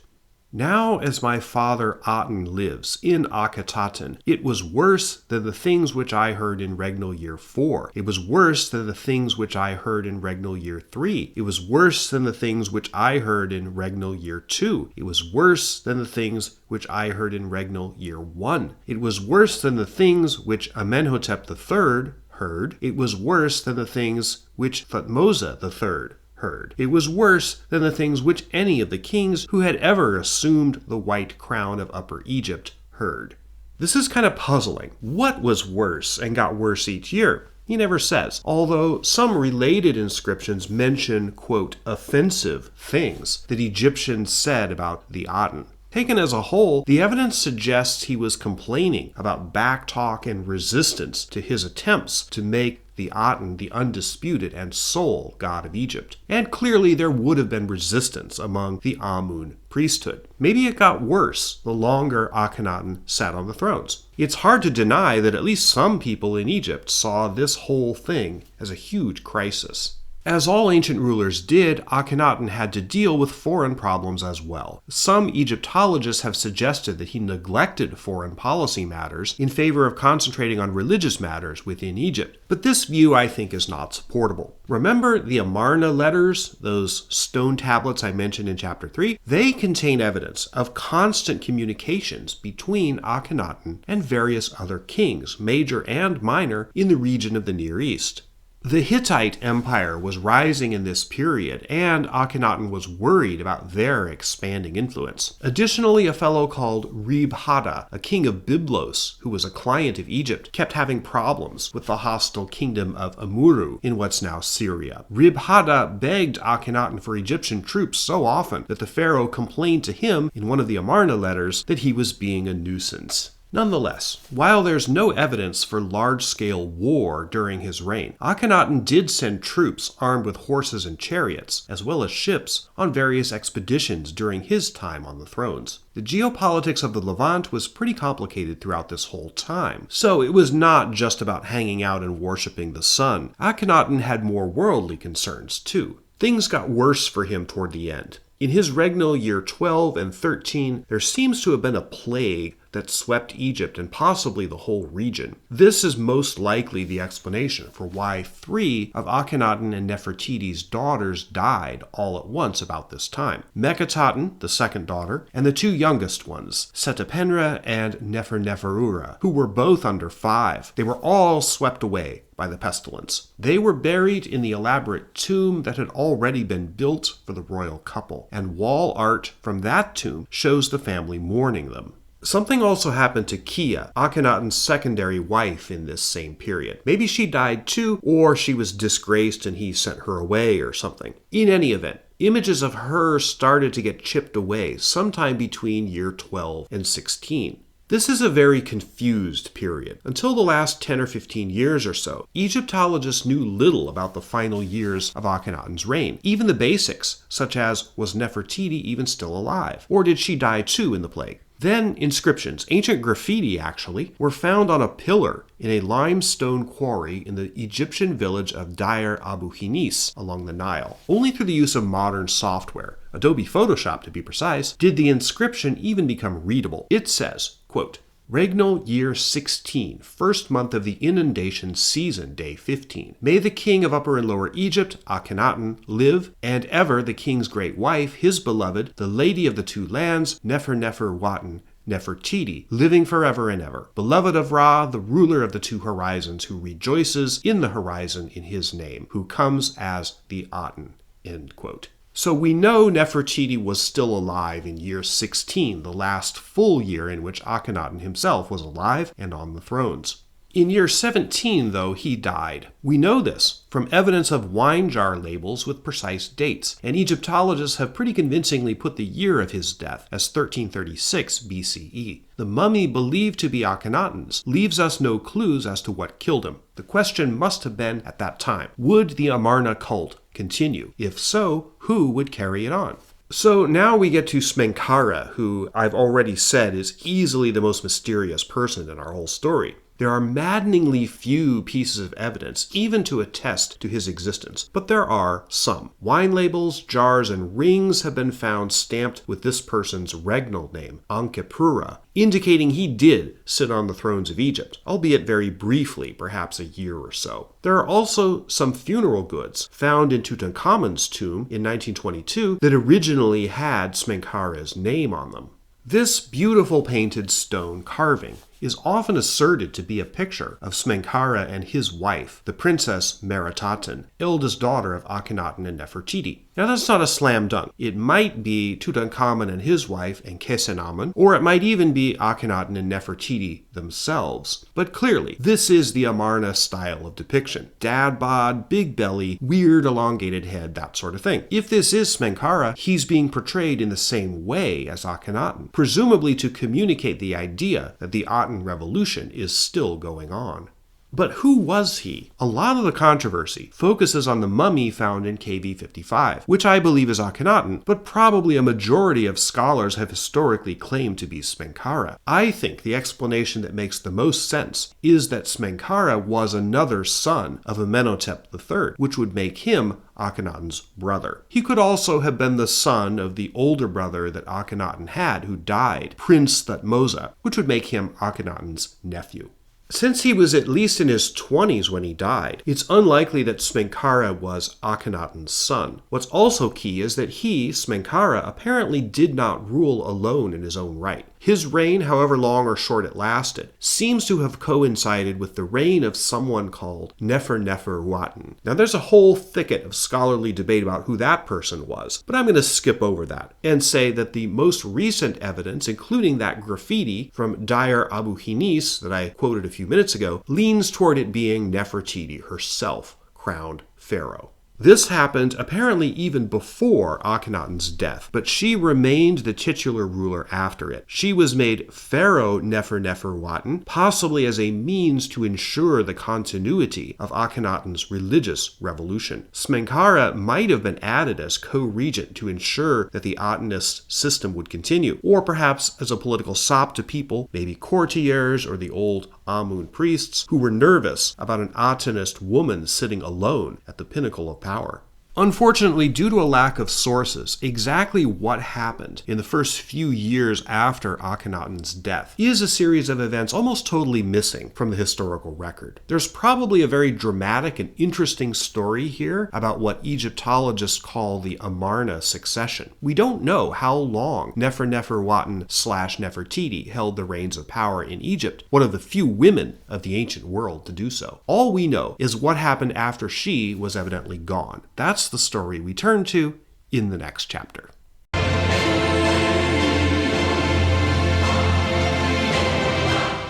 Now as my father Aten lives in Akhenaten, it was worse than the things which I heard in regnal year 4. It was worse than the things which I heard in regnal year 3. It was worse than the things which I heard in regnal year 2. It was worse than the things which I heard in regnal year 1. It was worse than the things which Amenhotep III heard. It was worse than the things which Thutmose III heard. It was worse than the things which any of the kings who had ever assumed the white crown of Upper Egypt heard. This is kind of puzzling. What was worse and got worse each year? He never says, although some related inscriptions mention, quote, offensive things that Egyptians said about the Aten. Taken as a whole, the evidence suggests he was complaining about backtalk and resistance to his attempts to make the Aten the undisputed and sole god of Egypt. And clearly there would have been resistance among the Amun priesthood. Maybe it got worse the longer Akhenaten sat on the thrones. It's hard to deny that at least some people in Egypt saw this whole thing as a huge crisis. As all ancient rulers did, Akhenaten had to deal with foreign problems as well. Some Egyptologists have suggested that he neglected foreign policy matters in favor of concentrating on religious matters within Egypt. But this view, I think, is not supportable. Remember the Amarna letters, those stone tablets I mentioned in chapter 3? They contain evidence of constant communications between Akhenaten and various other kings, major and minor, in the region of the Near East. The Hittite Empire was rising in this period, and Akhenaten was worried about their expanding influence. Additionally, a fellow called Rib-Hadda, a king of Byblos, who was a client of Egypt, kept having problems with the hostile kingdom of Amurru in what's now Syria. Rib-Hadda begged Akhenaten for Egyptian troops so often that the pharaoh complained to him in one of the Amarna letters that he was being a nuisance. Nonetheless, while there's no evidence for large-scale war during his reign, Akhenaten did send troops armed with horses and chariots, as well as ships, on various expeditions during his time on the thrones. The geopolitics of the Levant was pretty complicated throughout this whole time, so it was not just about hanging out and worshipping the sun. Akhenaten had more worldly concerns, too. Things got worse for him toward the end. In his regnal year 12 and 13, there seems to have been a plague that swept Egypt and possibly the whole region. This is most likely the explanation for why 3 of Akhenaten and Nefertiti's daughters died all at once about this time. Meketaten, the second daughter, and the 2 youngest ones, Setepenra and Neferneferura, who were both under 5. They were all swept away by the pestilence. They were buried in the elaborate tomb that had already been built for the royal couple, and wall art from that tomb shows the family mourning them. Something also happened to Kia, Akhenaten's secondary wife, in this same period. Maybe she died too, or she was disgraced and he sent her away or something. In any event, images of her started to get chipped away sometime between year 12 and 16. This is a very confused period. Until the last 10 or 15 years or so, Egyptologists knew little about the final years of Akhenaten's reign. Even the basics, such as, was Nefertiti even still alive? Or did she die too in the plague? Then inscriptions, ancient graffiti actually, were found on a pillar in a limestone quarry in the Egyptian village of Deir Abu Hinis along the Nile. Only through the use of modern software, Adobe Photoshop to be precise, did the inscription even become readable. It says, quote, Regnal year 16, first month of the inundation season, day 15. May the king of Upper and Lower Egypt, Akhenaten, live, and ever the king's great wife, his beloved, the lady of the 2 lands, Nefer-Nefer-Watan, Nefertiti, living forever and ever, beloved of Ra, the ruler of the 2 horizons, who rejoices in the horizon in his name, who comes as the Aten. End quote. So we know Nefertiti was still alive in year 16, the last full year in which Akhenaten himself was alive and on the thrones. In year 17, though, he died. We know this from evidence of wine jar labels with precise dates, and Egyptologists have pretty convincingly put the year of his death as 1336 BCE. The mummy believed to be Akhenaten's leaves us no clues as to what killed him. The question must have been at that time, would the Amarna cult continue? If so, who would carry it on? So now we get to Smenkhara, who I've already said is easily the most mysterious person in our whole story. There are maddeningly few pieces of evidence even to attest to his existence, but there are some. Wine labels, jars, and rings have been found stamped with this person's regnal name, Ankhepura, indicating he did sit on the thrones of Egypt, albeit very briefly, perhaps a year or so. There are also some funeral goods found in Tutankhamun's tomb in 1922 that originally had Smenkhara's name on them. This beautiful painted stone carving is often asserted to be a picture of Smenkhara and his wife, the princess Meritaten, eldest daughter of Akhenaten and Nefertiti. Now that's not a slam dunk. It might be Tutankhamun and his wife Akhenaten, or it might even be Akhenaten and Nefertiti themselves. But clearly, this is the Amarna style of depiction. Dad bod, big belly, weird elongated head, that sort of thing. If this is Smenkhara, he's being portrayed in the same way as Akhenaten, presumably to communicate the idea that the Aten revolution is still going on. But who was he? A lot of the controversy focuses on the mummy found in KV 55, which I believe is Akhenaten, but probably a majority of scholars have historically claimed to be Smenkhara. I think the explanation that makes the most sense is that Smenkhara was another son of Amenhotep III, which would make him Akhenaten's brother. He could also have been the son of the older brother that Akhenaten had, who died, Prince Thutmose, which would make him Akhenaten's nephew. Since he was at least in his 20s when he died, it's unlikely that Smenkhara was Akhenaten's son. What's also key is that he, Smenkhara, apparently did not rule alone in his own right. His reign, however long or short it lasted, seems to have coincided with the reign of someone called Nefer-Nefer-Uaten. Now there's a whole thicket of scholarly debate about who that person was, but I'm going to skip over that and say that the most recent evidence, including that graffiti from Deir Abu Hinis that I quoted a few minutes ago, leans toward it being Nefertiti herself, crowned pharaoh. This happened apparently even before Akhenaten's death, but she remained the titular ruler after it. She was made Pharaoh Nefer-Nefer-Uaten, possibly as a means to ensure the continuity of Akhenaten's religious revolution. Smenkhara might have been added as co-regent to ensure that the Atenist system would continue, or perhaps as a political sop to people, maybe courtiers or the old Amun priests, who were nervous about an Atenist woman sitting alone at the pinnacle of power. Unfortunately, due to a lack of sources, exactly what happened in the first few years after Akhenaten's death is a series of events almost totally missing from the historical record. There's probably a very dramatic and interesting story here about what Egyptologists call the Amarna succession. We don't know how long Nefer-Nefer-Uaten/Nefertiti held the reins of power in Egypt, one of the few women of the ancient world to do so. All we know is what happened after she was evidently gone. That's the story we turn to in the next chapter.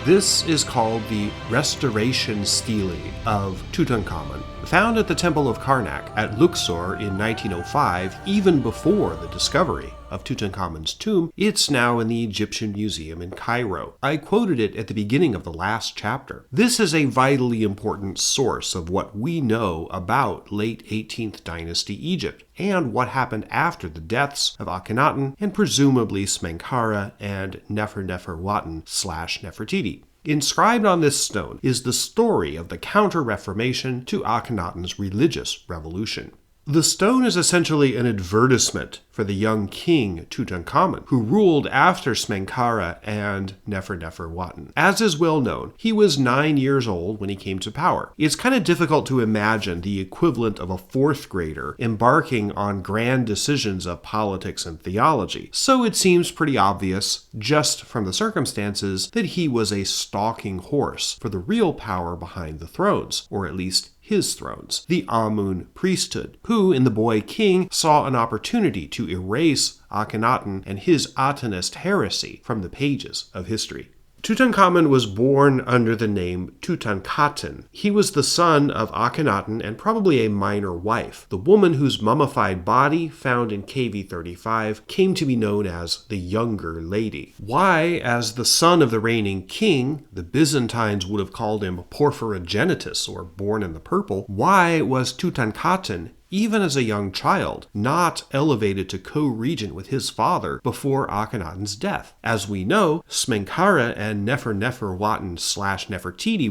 This is called the Restoration Stele of Tutankhamun, found at the Temple of Karnak at Luxor in 1905, even before the discovery of Tutankhamun's tomb. It's now in the Egyptian Museum in Cairo. I quoted it at the beginning of the last chapter. This is a vitally important source of what we know about late 18th dynasty Egypt and what happened after the deaths of Akhenaten and presumably Smenkhara and Nefer-Nefer-Uaten/Nefertiti. Inscribed on this stone is the story of the Counter-Reformation to Akhenaten's religious revolution. The stone is essentially an advertisement for the young king Tutankhamun, who ruled after Smenkhara and Nefer-Nefer-Uaten. As is well known, he was 9 years old when he came to power. It's kind of difficult to imagine the equivalent of a fourth grader embarking on grand decisions of politics and theology, so it seems pretty obvious, just from the circumstances, that he was a stalking horse for the real power behind the thrones, or at least his thrones, the Amun priesthood, who, in the boy king, saw an opportunity to erase Akhenaten and his Atenist heresy from the pages of history. Tutankhamun was born under the name Tutankhaten. He was the son of Akhenaten and probably a minor wife. The woman whose mummified body, found in KV 35, came to be known as the Younger Lady. Why, as the son of the reigning king, the Byzantines would have called him Porphyrogenitus, or born in the purple, why was Tutankhaten even as a young child, not elevated to co-regent with his father before Akhenaten's death. As we know, Smenkhare and Nefertiti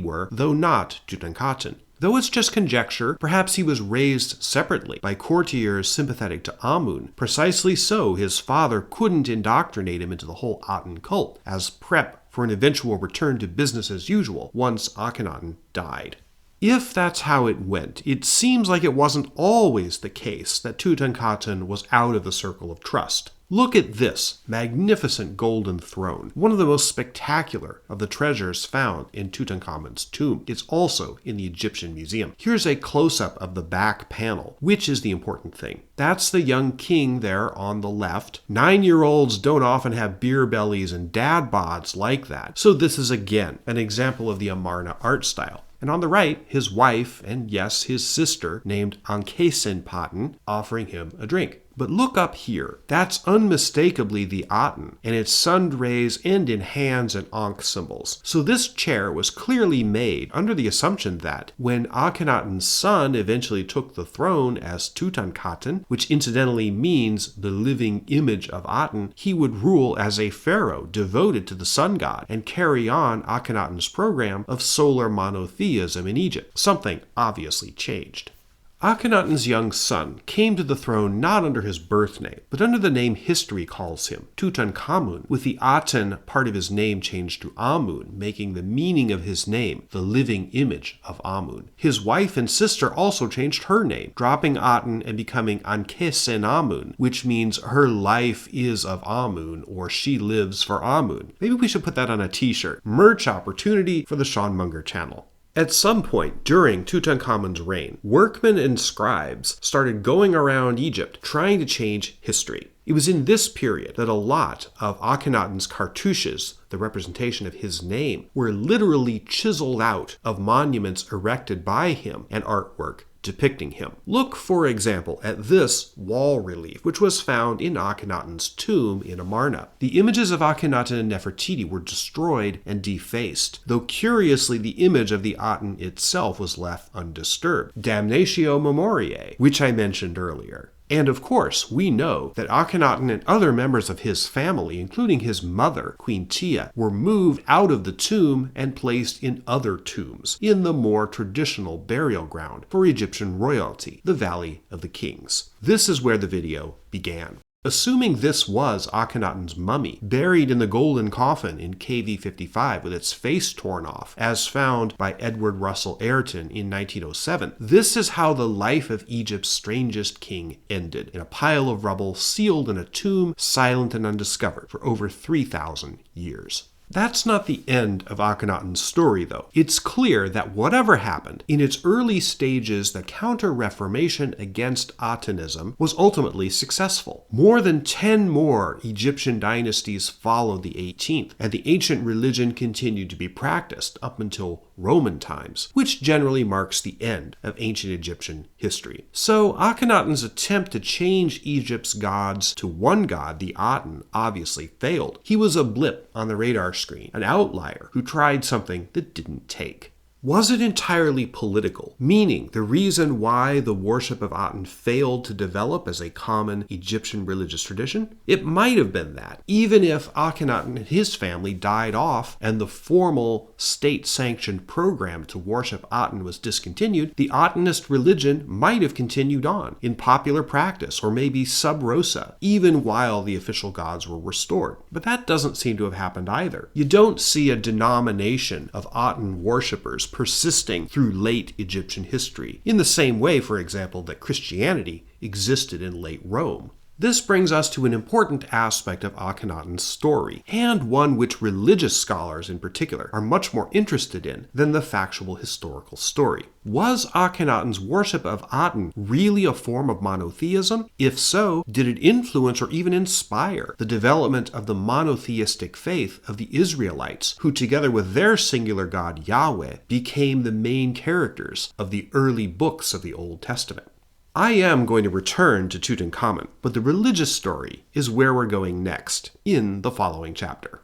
were, though not Tutankhaten. Though it's just conjecture, perhaps he was raised separately by courtiers sympathetic to Amun. Precisely so, his father couldn't indoctrinate him into the whole Aten cult, as prep for an eventual return to business as usual once Akhenaten died. If that's how it went, it seems like it wasn't always the case that Tutankhaten was out of the circle of trust. Look at this magnificent golden throne, one of the most spectacular of the treasures found in Tutankhamun's tomb. It's also in the Egyptian Museum. Here's a close-up of the back panel, which is the important thing. That's the young king there on the left. 9-year-olds don't often have beer bellies and dad bods like that, so this is again an example of the Amarna art style. And on the right, his wife, and yes, his sister, named Ankhesenpaten, offering him a drink. But look up here. That's unmistakably the Aten, and its sun rays end in hands and Ankh symbols. So this chair was clearly made under the assumption that when Akhenaten's son eventually took the throne as Tutankhaten, which incidentally means the living image of Aten, he would rule as a pharaoh devoted to the sun god and carry on Akhenaten's program of solar monotheism in Egypt. Something obviously changed. Akhenaten's young son came to the throne not under his birth name, but under the name history calls him, Tutankhamun, with the Aten part of his name changed to Amun, making the meaning of his name the living image of Amun. His wife and sister also changed her name, dropping Aten and becoming Ankhesenamun, which means her life is of Amun, or she lives for Amun. Maybe we should put that on a t-shirt. Merch opportunity for the Sean Munger channel. At some point during Tutankhamun's reign, workmen and scribes started going around Egypt trying to change history. It was in this period that a lot of Akhenaten's cartouches, the representation of his name, were literally chiseled out of monuments erected by him and artwork depicting him. Look, for example, at this wall relief, which was found in Akhenaten's tomb in Amarna. The images of Akhenaten and Nefertiti were destroyed and defaced, though curiously the image of the Aten itself was left undisturbed. Damnatio memoriae, which I mentioned earlier. And of course, we know that Akhenaten and other members of his family, including his mother, Queen Tia, were moved out of the tomb and placed in other tombs, in the more traditional burial ground for Egyptian royalty, the Valley of the Kings. This is where the video began. Assuming this was Akhenaten's mummy, buried in the golden coffin in KV 55 with its face torn off, as found by Edward Russell Ayrton in 1907, this is how the life of Egypt's strangest king ended, in a pile of rubble sealed in a tomb, silent and undiscovered for over 3,000 years. That's not the end of Akhenaten's story, though. It's clear that whatever happened, in its early stages, the Counter-Reformation against Atenism was ultimately successful. More than 10 more Egyptian dynasties followed the 18th, and the ancient religion continued to be practiced up until Roman times, which generally marks the end of ancient Egyptian history. So Akhenaten's attempt to change Egypt's gods to one god, the Aten, obviously failed. He was a blip on the radar screen, an outlier who tried something that didn't take. Was it entirely political, meaning the reason why the worship of Aten failed to develop as a common Egyptian religious tradition? It might have been that, even if Akhenaten and his family died off and the formal state-sanctioned program to worship Aten was discontinued, the Atenist religion might have continued on in popular practice or maybe sub rosa, even while the official gods were restored. But that doesn't seem to have happened either. You don't see a denomination of Aten worshippers persisting through late Egyptian history, in the same way, for example, that Christianity existed in late Rome. This brings us to an important aspect of Akhenaten's story, and one which religious scholars in particular are much more interested in than the factual historical story. Was Akhenaten's worship of Aten really a form of monotheism? If so, did it influence or even inspire the development of the monotheistic faith of the Israelites, who together with their singular god Yahweh became the main characters of the early books of the Old Testament? I am going to return to Tutankhamun, but the religious story is where we're going next in the following chapter.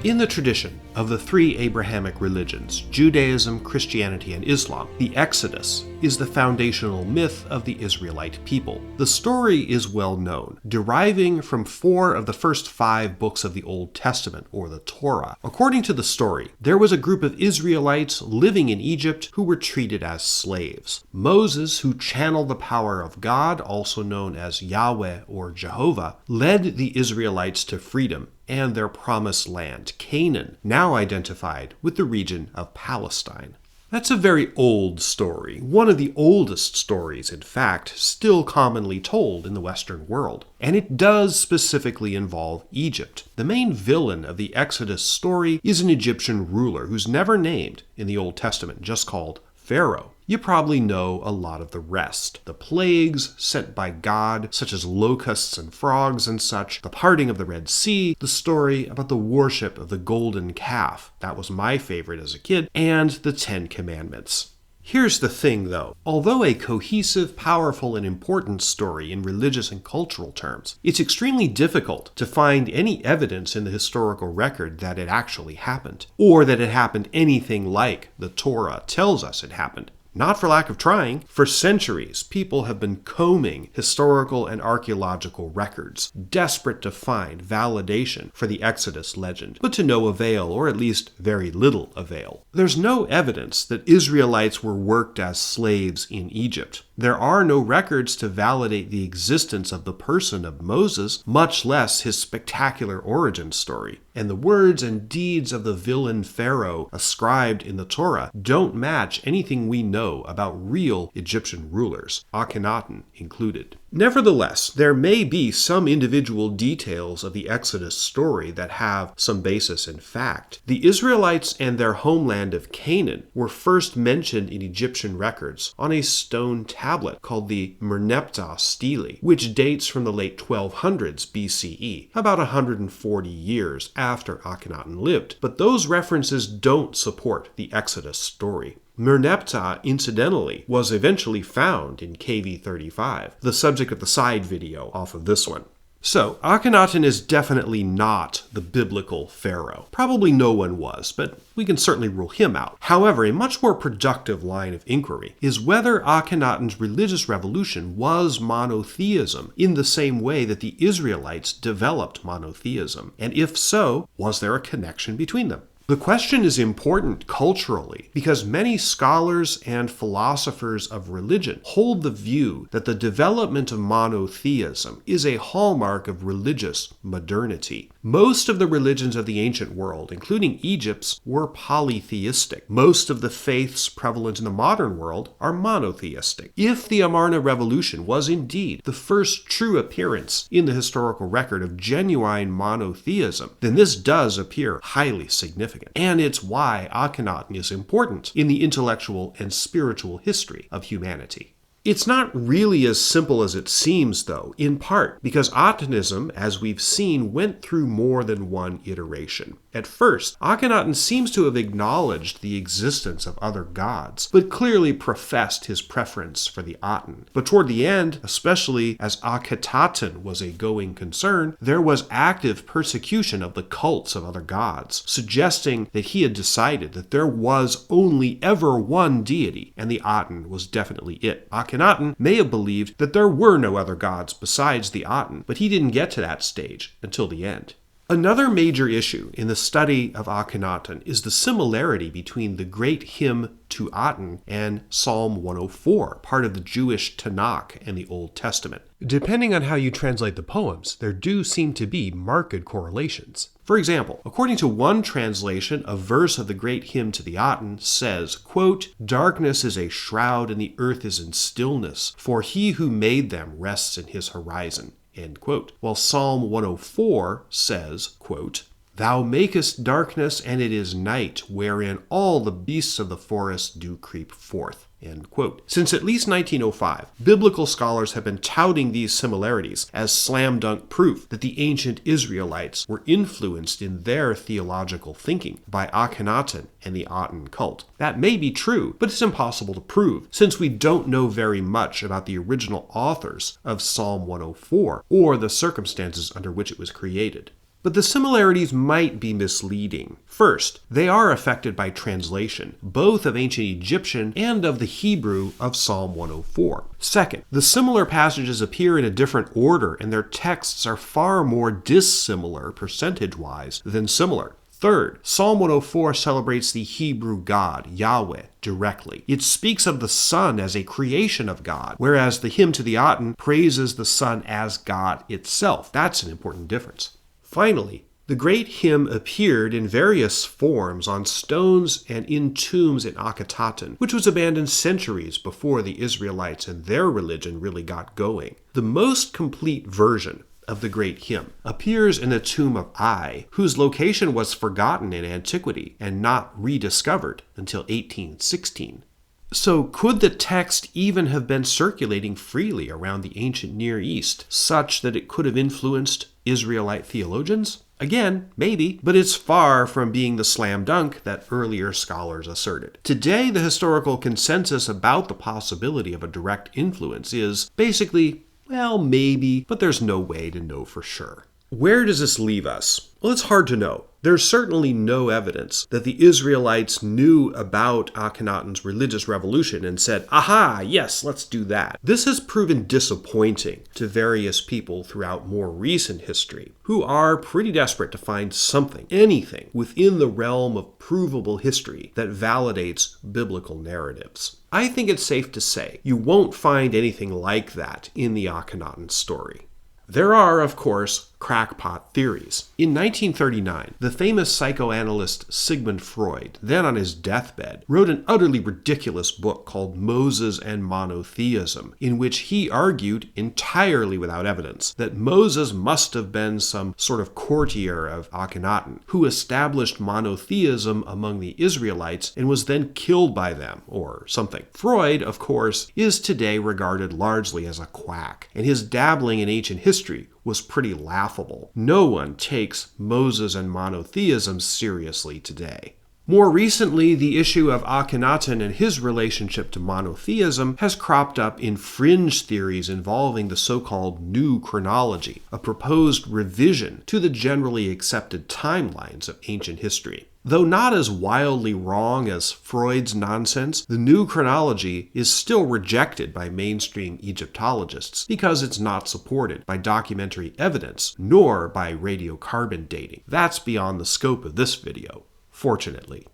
In the tradition of the three Abrahamic religions, Judaism, Christianity, and Islam, the Exodus is the foundational myth of the Israelite people. The story is well known, deriving from 4 of the first 5 books of the Old Testament, or the Torah. According to the story, there was a group of Israelites living in Egypt who were treated as slaves. Moses, who channeled the power of God, also known as Yahweh or Jehovah, led the Israelites to freedom and their promised land, Canaan, now identified with the region of Palestine. That's a very old story, one of the oldest stories, in fact, still commonly told in the Western world. And it does specifically involve Egypt. The main villain of the Exodus story is an Egyptian ruler who's never named in the Old Testament, just called Pharaoh. You probably know a lot of the rest. The plagues sent by God, such as locusts and frogs and such, the parting of the Red Sea, the story about the worship of the golden calf, that was my favorite as a kid, and the 10 Commandments. Here's the thing, though. Although a cohesive, powerful, and important story in religious and cultural terms, it's extremely difficult to find any evidence in the historical record that it actually happened, or that it happened anything like the Torah tells us it happened. Not for lack of trying. For centuries, people have been combing historical and archaeological records, desperate to find validation for the Exodus legend, but to no avail, or at least very little avail. There's no evidence that Israelites were worked as slaves in Egypt. There are no records to validate the existence of the person of Moses, much less his spectacular origin story. And the words and deeds of the villain Pharaoh ascribed in the Torah don't match anything we know about real Egyptian rulers, Akhenaten included. Nevertheless, there may be some individual details of the Exodus story that have some basis in fact. The Israelites and their homeland of Canaan were first mentioned in Egyptian records on a stone tablet called the Merneptah stele, which dates from the late 1200s BCE, about 140 years after Akhenaten lived. But those references don't support the Exodus story. Merneptah, incidentally, was eventually found in KV35, the subject of the side video off of this one. So, Akhenaten is definitely not the biblical pharaoh. Probably no one was, but we can certainly rule him out. However, a much more productive line of inquiry is whether Akhenaten's religious revolution was monotheism in the same way that the Israelites developed monotheism. And if so, was there a connection between them? The question is important culturally because many scholars and philosophers of religion hold the view that the development of monotheism is a hallmark of religious modernity. Most of the religions of the ancient world, including Egypt's, were polytheistic. Most of the faiths prevalent in the modern world are monotheistic. If the Amarna Revolution was indeed the first true appearance in the historical record of genuine monotheism, then this does appear highly significant. And it's why Akhenaten is important in the intellectual and spiritual history of humanity. It's not really as simple as it seems, though, in part because Atenism, as we've seen, went through more than one iteration. At first, Akhenaten seems to have acknowledged the existence of other gods, but clearly professed his preference for the Aten. But toward the end, especially as Akhetaten was a going concern, there was active persecution of the cults of other gods, suggesting that he had decided that there was only ever one deity, and the Aten was definitely it. Akhenaten may have believed that there were no other gods besides the Aten, but he didn't get to that stage until the end. Another major issue in the study of Akhenaten is the similarity between the great hymn to Aten and Psalm 104, part of the Jewish Tanakh and the Old Testament. Depending on how you translate the poems, there do seem to be marked correlations. For example, according to one translation, a verse of the great hymn to the Aten says, quote, "Darkness is a shroud and the earth is in stillness, for he who made them rests in his horizon." End quote. While Psalm 104 says, quote, "Thou makest darkness, and it is night, wherein all the beasts of the forest do creep forth." End quote. Since at least 1905, biblical scholars have been touting these similarities as slam-dunk proof that the ancient Israelites were influenced in their theological thinking by Akhenaten and the Aten cult. That may be true, but it's impossible to prove, since we don't know very much about the original authors of Psalm 104 or the circumstances under which it was created. But the similarities might be misleading. First, they are affected by translation, both of ancient Egyptian and of the Hebrew of Psalm 104. Second, the similar passages appear in a different order, and their texts are far more dissimilar percentage-wise than similar. Third, Psalm 104 celebrates the Hebrew God, Yahweh, directly. It speaks of the sun as a creation of God, whereas the hymn to the Aten praises the sun as God itself. That's an important difference. Finally, the great hymn appeared in various forms on stones and in tombs in Akhenaten, which was abandoned centuries before the Israelites and their religion really got going. The most complete version of the great hymn appears in the tomb of Ai, whose location was forgotten in antiquity and not rediscovered until 1816. So could the text even have been circulating freely around the ancient Near East, such that it could have influenced Israelite theologians? Again, maybe, but it's far from being the slam dunk that earlier scholars asserted. Today, the historical consensus about the possibility of a direct influence is basically, well, maybe, but there's no way to know for sure. Where does this leave us? Well, it's hard to know. There's certainly no evidence that the Israelites knew about Akhenaten's religious revolution and said, aha, yes, let's do that. This has proven disappointing to various people throughout more recent history, who are pretty desperate to find something, anything, within the realm of provable history that validates biblical narratives. I think it's safe to say you won't find anything like that in the Akhenaten story. There are, of course, crackpot theories. In 1939, the famous psychoanalyst Sigmund Freud, then on his deathbed, wrote an utterly ridiculous book called Moses and Monotheism, in which he argued, entirely without evidence, that Moses must have been some sort of courtier of Akhenaten, who established monotheism among the Israelites and was then killed by them, or something. Freud, of course, is today regarded largely as a quack, and his dabbling in ancient history was pretty laughable. No one takes Moses and monotheism seriously today. More recently, the issue of Akhenaten and his relationship to monotheism has cropped up in fringe theories involving the so-called New Chronology, a proposed revision to the generally accepted timelines of ancient history. Though not as wildly wrong as Freud's nonsense, the New Chronology is still rejected by mainstream Egyptologists because it's not supported by documentary evidence nor by radiocarbon dating. That's beyond the scope of this video, fortunately.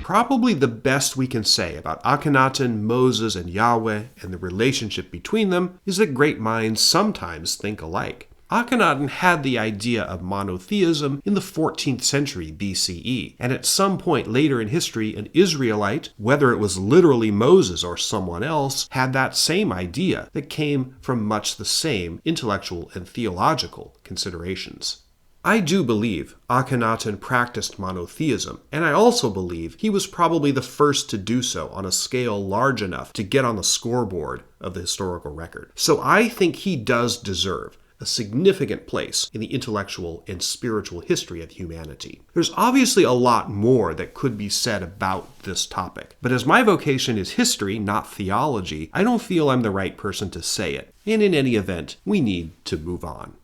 Probably the best we can say about Akhenaten, Moses, and Yahweh and the relationship between them is that great minds sometimes think alike. Akhenaten had the idea of monotheism in the 14th century BCE, and at some point later in history, an Israelite, whether it was literally Moses or someone else, had that same idea that came from much the same intellectual and theological considerations. I do believe Akhenaten practiced monotheism, and I also believe he was probably the first to do so on a scale large enough to get on the scoreboard of the historical record. So I think he does deserve a significant place in the intellectual and spiritual history of humanity. There's obviously a lot more that could be said about this topic, but as my vocation is history, not theology, I don't feel I'm the right person to say it, and in any event, we need to move on.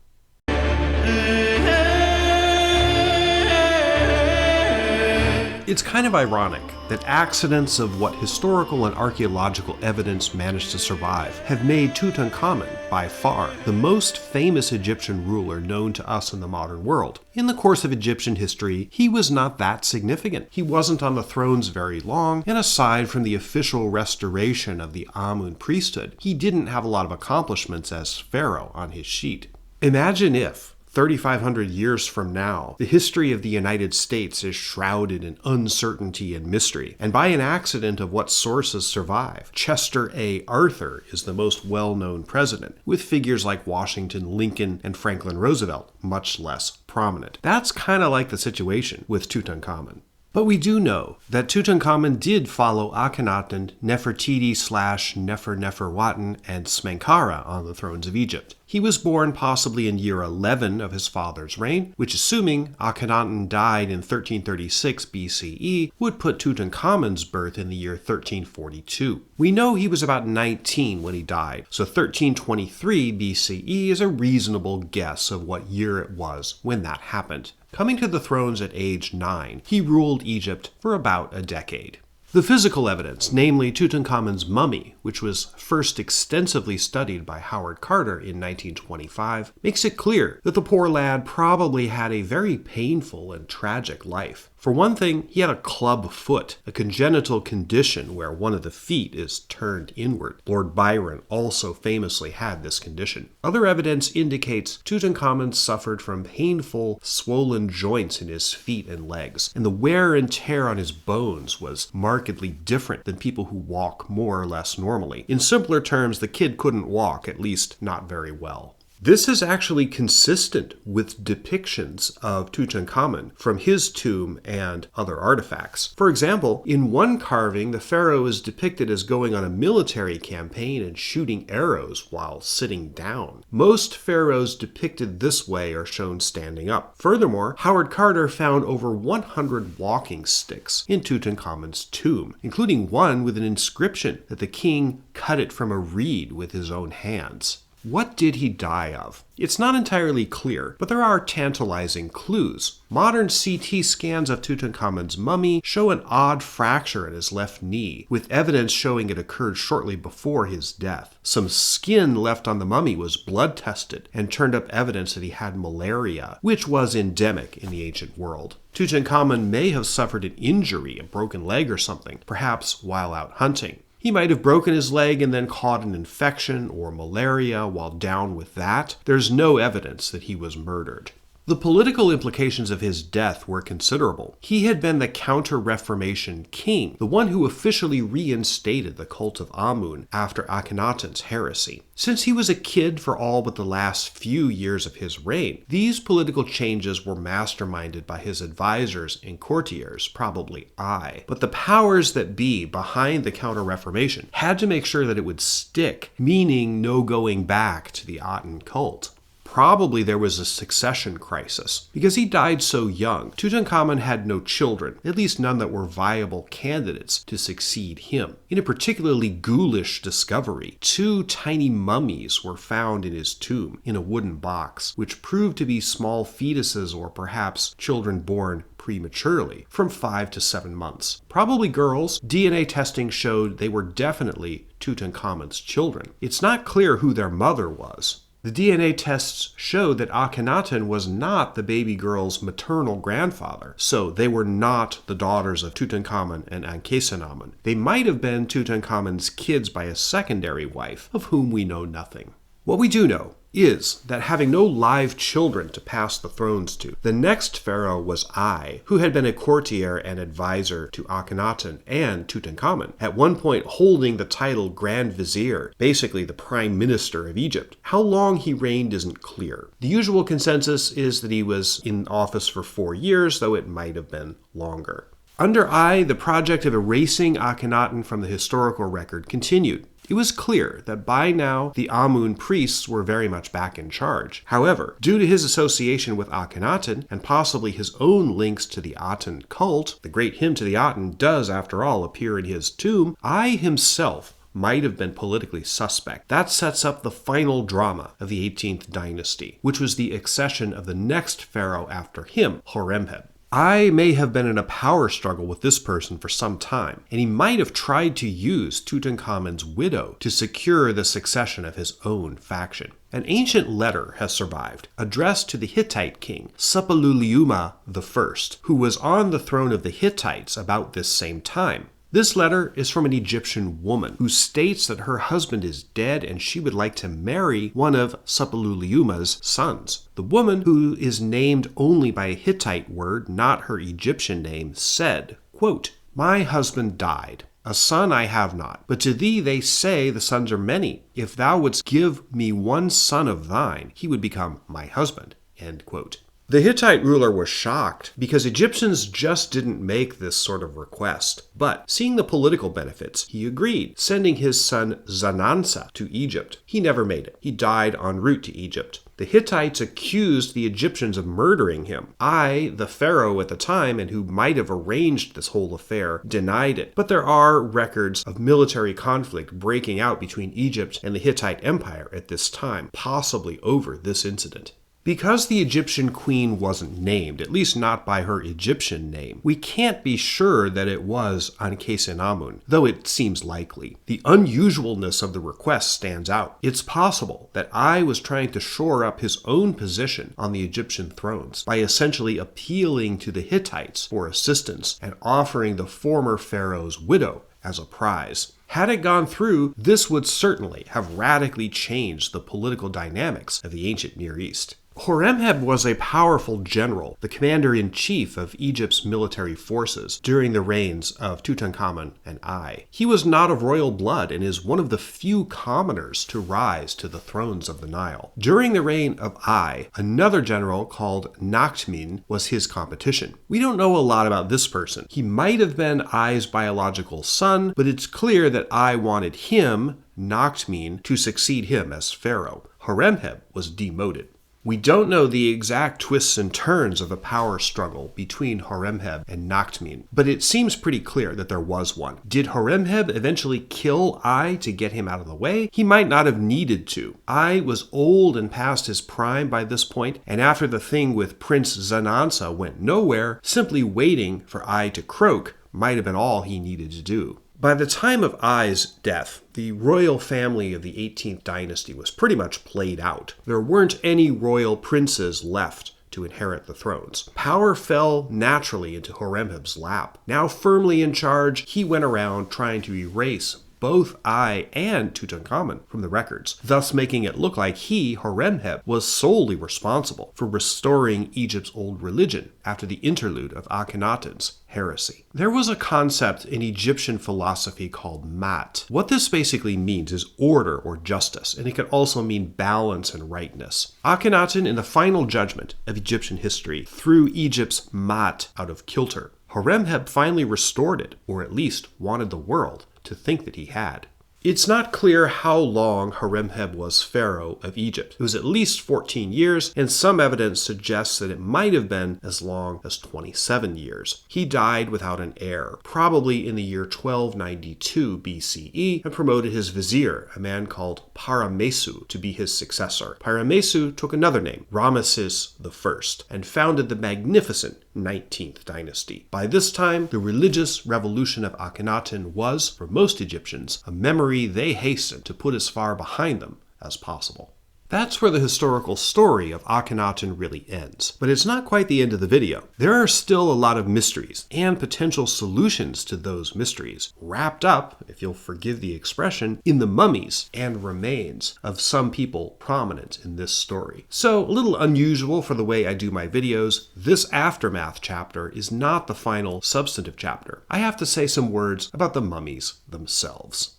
It's kind of ironic that accidents of what historical and archaeological evidence managed to survive have made Tutankhamun, by far, the most famous Egyptian ruler known to us in the modern world. In the course of Egyptian history, he was not that significant. He wasn't on the thrones very long, and aside from the official restoration of the Amun priesthood, he didn't have a lot of accomplishments as pharaoh on his sheet. Imagine if, 3,500 years from now, the history of the United States is shrouded in uncertainty and mystery, and by an accident of what sources survive, Chester A. Arthur is the most well-known president, with figures like Washington, Lincoln, and Franklin Roosevelt much less prominent. That's kind of like the situation with Tutankhamun. But we do know that Tutankhamun did follow Akhenaten, Nefertiti / Neferuaten, and Smenkhara on the thrones of Egypt. He was born possibly in year 11 of his father's reign, which, assuming Akhenaten died in 1336 BCE, would put Tutankhamun's birth in the year 1342. We know he was about 19 when he died, so 1323 BCE is a reasonable guess of what year it was when that happened. Coming to the thrones at age 9, he ruled Egypt for about a decade. The physical evidence, namely Tutankhamun's mummy, which was first extensively studied by Howard Carter in 1925, makes it clear that the poor lad probably had a very painful and tragic life. For one thing, he had a club foot, a congenital condition where one of the feet is turned inward. Lord Byron also famously had this condition. Other evidence indicates Tutankhamun suffered from painful, swollen joints in his feet and legs, and the wear and tear on his bones was markedly different than people who walk more or less normally. In simpler terms, the kid couldn't walk, at least not very well. This is actually consistent with depictions of Tutankhamun from his tomb and other artifacts. For example, in one carving, the pharaoh is depicted as going on a military campaign and shooting arrows while sitting down. Most pharaohs depicted this way are shown standing up. Furthermore, Howard Carter found over 100 walking sticks in Tutankhamun's tomb, including one with an inscription that the king cut it from a reed with his own hands. What did he die of? It's not entirely clear, but there are tantalizing clues. Modern CT scans of Tutankhamun's mummy show an odd fracture in his left knee, with evidence showing it occurred shortly before his death. Some skin left on the mummy was blood tested and turned up evidence that he had malaria, which was endemic in the ancient world. Tutankhamun may have suffered an injury, a broken leg or something, perhaps while out hunting. He might have broken his leg and then caught an infection or malaria while down with that. There's no evidence that he was murdered. The political implications of his death were considerable. He had been the Counter-Reformation king, the one who officially reinstated the cult of Amun after Akhenaten's heresy. Since he was a kid for all but the last few years of his reign, these political changes were masterminded by his advisors and courtiers, probably but the powers that be behind the Counter-Reformation had to make sure that it would stick, meaning no going back to the Aten cult. Probably there was a succession crisis. Because he died so young, Tutankhamun had no children, at least none that were viable candidates to succeed him. In a particularly ghoulish discovery, 2 tiny mummies were found in his tomb in a wooden box, which proved to be small fetuses or perhaps children born prematurely, from 5 to 7 months. Probably girls. DNA testing showed they were definitely Tutankhamun's children. It's not clear who their mother was. The DNA tests showed that Akhenaten was not the baby girl's maternal grandfather, so they were not the daughters of Tutankhamun and Ankhesenamun. They might have been Tutankhamun's kids by a secondary wife, of whom we know nothing. What we do know is that having no live children to pass the thrones to, the next pharaoh was Ai, who had been a courtier and advisor to Akhenaten and Tutankhamun, at one point holding the title Grand Vizier, basically the Prime Minister of Egypt. How long he reigned isn't clear. The usual consensus is that he was in office for 4 years, though it might have been longer. Under Ai, the project of erasing Akhenaten from the historical record continued. It was clear that by now the Amun priests were very much back in charge. However, due to his association with Akhenaten and possibly his own links to the Aten cult, the great hymn to the Aten does, after all, appear in his tomb, Ai himself might have been politically suspect. That sets up the final drama of the 18th dynasty, which was the accession of the next pharaoh after him, Horemheb. Ai may have been in a power struggle with this person for some time, and he might have tried to use Tutankhamun's widow to secure the succession of his own faction. An ancient letter has survived, addressed to the Hittite king, Suppiluliuma I, who was on the throne of the Hittites about this same time. This letter is from an Egyptian woman who states that her husband is dead and she would like to marry one of Suppiluliuma's sons. The woman, who is named only by a Hittite word, not her Egyptian name, said, quote, "My husband died. A son I have not, but to thee they say the sons are many. If thou wouldst give me one son of thine, he would become my husband." End quote. The Hittite ruler was shocked because Egyptians just didn't make this sort of request. But seeing the political benefits, he agreed, sending his son Zanansa to Egypt. He never made it. He died en route to Egypt. The Hittites accused the Egyptians of murdering him. The pharaoh at the time, and who might have arranged this whole affair, denied it. But there are records of military conflict breaking out between Egypt and the Hittite Empire at this time, possibly over this incident. Because the Egyptian queen wasn't named, at least not by her Egyptian name, we can't be sure that it was Akhenaten, though it seems likely. The unusualness of the request stands out. It's possible that I was trying to shore up his own position on the Egyptian thrones by essentially appealing to the Hittites for assistance and offering the former pharaoh's widow as a prize. Had it gone through, this would certainly have radically changed the political dynamics of the ancient Near East. Horemheb was a powerful general, the commander-in-chief of Egypt's military forces during the reigns of Tutankhamun and I. He was not of royal blood and is one of the few commoners to rise to the thrones of the Nile. During the reign of I, another general called Nakhmin was his competition. We don't know a lot about this person. He might have been I's biological son, but it's clear that I wanted him, Nakhmin, to succeed him as pharaoh. Horemheb was demoted. We don't know the exact twists and turns of the power struggle between Horemheb and Nakhmin, but it seems pretty clear that there was one. Did Horemheb eventually kill I to get him out of the way? He might not have needed to. I was old and past his prime by this point, and after the thing with Prince Zanansa went nowhere, simply waiting for I to croak might have been all he needed to do. By the time of I's death, the royal family of the 18th dynasty was pretty much played out. There weren't any royal princes left to inherit the thrones. Power fell naturally into Horemheb's lap. Now firmly in charge, he went around trying to erase both I and Tutankhamun from the records, thus making it look like he, Horemheb, was solely responsible for restoring Egypt's old religion after the interlude of Akhenaten's heresy. There was a concept in Egyptian philosophy called mat. What this basically means is order or justice, and it can also mean balance and rightness. Akhenaten, in the final judgment of Egyptian history, threw Egypt's mat out of kilter. Horemheb finally restored it, or at least wanted the world to think that he had. It's not clear how long Horemheb was pharaoh of Egypt. It was at least 14 years, and some evidence suggests that it might have been as long as 27 years. He died without an heir, probably in the year 1292 BCE, and promoted his vizier, a man called Paramesu, to be his successor. Paramesu took another name, Ramesses I, and founded the magnificent 19th dynasty. By this time, the religious revolution of Akhenaten was, for most Egyptians, a memory they hastened to put as far behind them as possible. That's where the historical story of Akhenaten really ends. But it's not quite the end of the video. There are still a lot of mysteries and potential solutions to those mysteries, wrapped up, if you'll forgive the expression, in the mummies and remains of some people prominent in this story. So, a little unusual for the way I do my videos, this aftermath chapter is not the final substantive chapter. I have to say some words about the mummies themselves.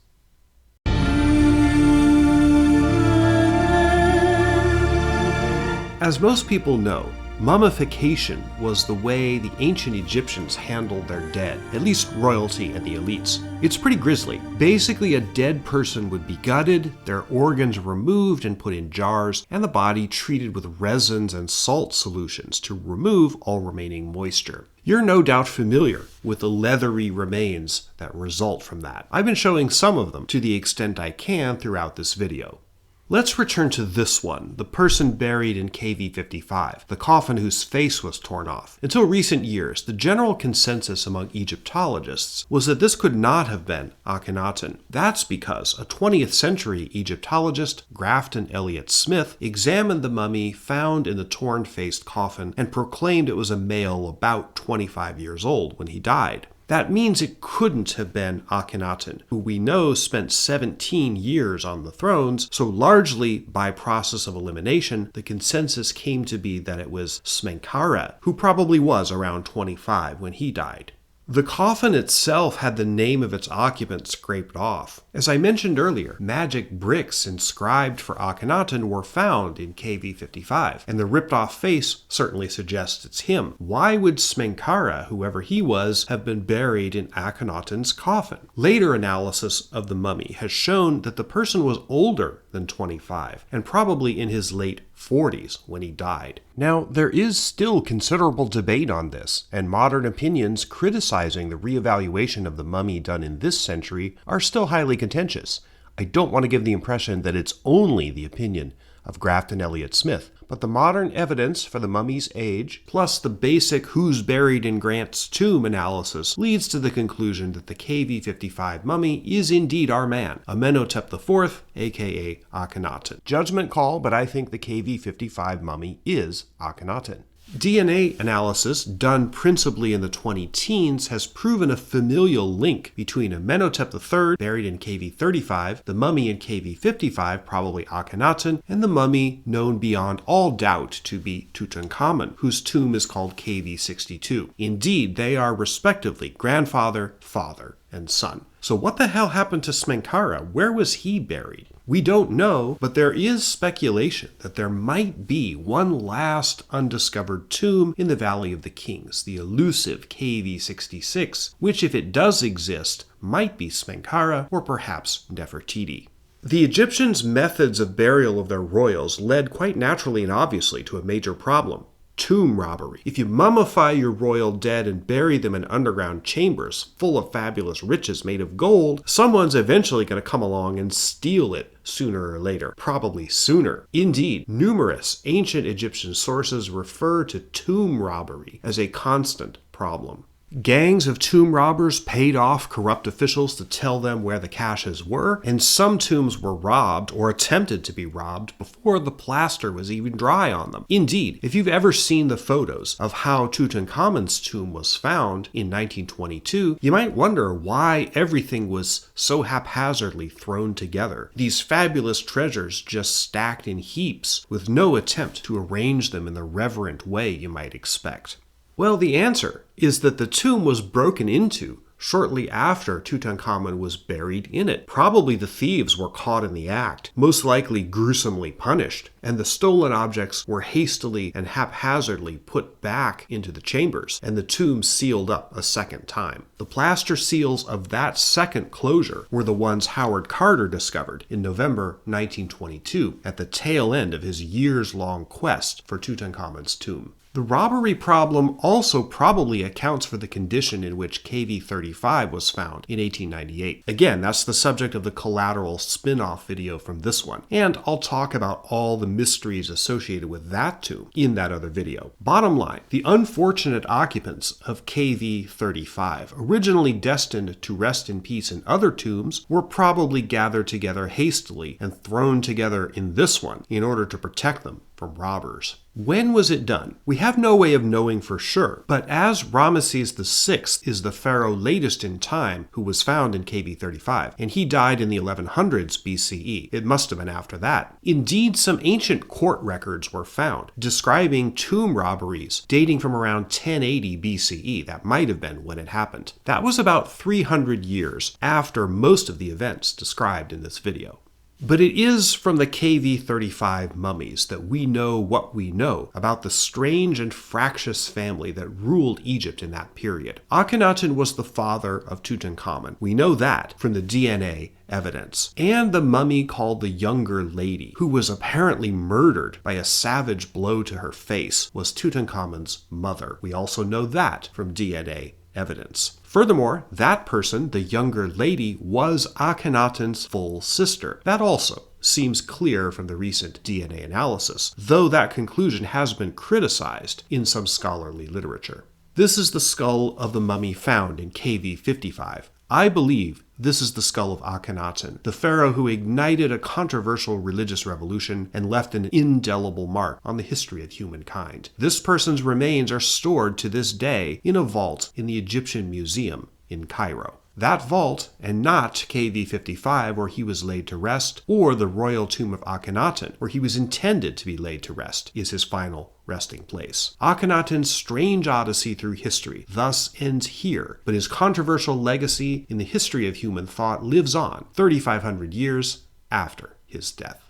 As most people know, mummification was the way the ancient Egyptians handled their dead, at least royalty and the elites. It's pretty grisly. Basically, a dead person would be gutted, their organs removed and put in jars, and the body treated with resins and salt solutions to remove all remaining moisture. You're no doubt familiar with the leathery remains that result from that. I've been showing some of them to the extent I can throughout this video. Let's return to this one, the person buried in KV-55, the coffin whose face was torn off. Until recent years, the general consensus among Egyptologists was that this could not have been Akhenaten. That's because a 20th century Egyptologist, Grafton Elliott Smith, examined the mummy found in the torn-faced coffin and proclaimed it was a male about 25 years old when he died. That means it couldn't have been Akhenaten, who we know spent 17 years on the thrones, so largely by process of elimination, the consensus came to be that it was Smenkhare, who probably was around 25 when he died. The coffin itself had the name of its occupant scraped off. As I mentioned earlier, magic bricks inscribed for Akhenaten were found in KV 55, and the ripped-off face certainly suggests it's him. Why would Smenkhara, whoever he was, have been buried in Akhenaten's coffin? Later analysis of the mummy has shown that the person was older than 25, and probably in his late 40s when he died. Now, there is still considerable debate on this, and modern opinions criticizing the reevaluation of the mummy done in this century are still highly contentious. I don't want to give the impression that it's only the opinion of Grafton Elliott Smith, but the modern evidence for the mummy's age, plus the basic who's buried in Grant's tomb analysis, leads to the conclusion that the KV-55 mummy is indeed our man, Amenhotep IV, aka Akhenaten. Judgment call, but I think the KV-55 mummy is Akhenaten. DNA analysis, done principally in the 20-teens, has proven a familial link between Amenhotep III, buried in KV-35, the mummy in KV-55, probably Akhenaten, and the mummy known beyond all doubt to be Tutankhamun, whose tomb is called KV-62. Indeed, they are respectively grandfather, father, and son. So what the hell happened to Smenkhara? Where was he buried? We don't know, but there is speculation that there might be one last undiscovered tomb in the Valley of the Kings, the elusive KV-66, which, if it does exist, might be Smenkhara or perhaps Nefertiti. The Egyptians' methods of burial of their royals led quite naturally and obviously to a major problem: tomb robbery. If you mummify your royal dead and bury them in underground chambers full of fabulous riches made of gold, someone's eventually going to come along and steal it sooner or later, probably sooner. Indeed, numerous ancient Egyptian sources refer to tomb robbery as a constant problem. Gangs of tomb robbers paid off corrupt officials to tell them where the caches were, and some tombs were robbed or attempted to be robbed before the plaster was even dry on them. Indeed, if you've ever seen the photos of how Tutankhamun's tomb was found in 1922, you might wonder why everything was so haphazardly thrown together. These fabulous treasures just stacked in heaps with no attempt to arrange them in the reverent way you might expect. Well, the answer is that the tomb was broken into shortly after Tutankhamun was buried in it. Probably the thieves were caught in the act, most likely gruesomely punished, and the stolen objects were hastily and haphazardly put back into the chambers, and the tomb sealed up a second time. The plaster seals of that second closure were the ones Howard Carter discovered in November 1922 at the tail end of his years-long quest for Tutankhamun's tomb. The robbery problem also probably accounts for the condition in which KV-35 was found in 1898. Again, that's the subject of the collateral spin-off video from this one, and I'll talk about all the mysteries associated with that tomb in that other video. Bottom line, the unfortunate occupants of KV-35, originally destined to rest in peace in other tombs, were probably gathered together hastily and thrown together in this one in order to protect them from robbers. When was it done? We have no way of knowing for sure, but as Ramesses VI is the pharaoh latest in time who was found in KV-35, and he died in the 1100s BCE, it must have been after that. Indeed, some ancient court records were found describing tomb robberies dating from around 1080 BCE. That might have been when it happened. That was about 300 years after most of the events described in this video. But it is from the KV-35 mummies that we know what we know about the strange and fractious family that ruled Egypt in that period. Akhenaten was the father of Tutankhamun. We know that from the DNA evidence. And the mummy called the Younger Lady, who was apparently murdered by a savage blow to her face, was Tutankhamun's mother. We also know that from DNA evidence. Furthermore, that person, the Younger Lady, was Akhenaten's full sister. That also seems clear from the recent DNA analysis, though that conclusion has been criticized in some scholarly literature. This is the skull of the mummy found in KV-55. I believe this is the skull of Akhenaten, the pharaoh who ignited a controversial religious revolution and left an indelible mark on the history of humankind. This person's remains are stored to this day in a vault in the Egyptian Museum in Cairo. That vault, and not KV-55 where he was laid to rest, or the royal tomb of Akhenaten where he was intended to be laid to rest, is his final resting place. Akhenaten's strange odyssey through history thus ends here, but his controversial legacy in the history of human thought lives on 3,500 years after his death.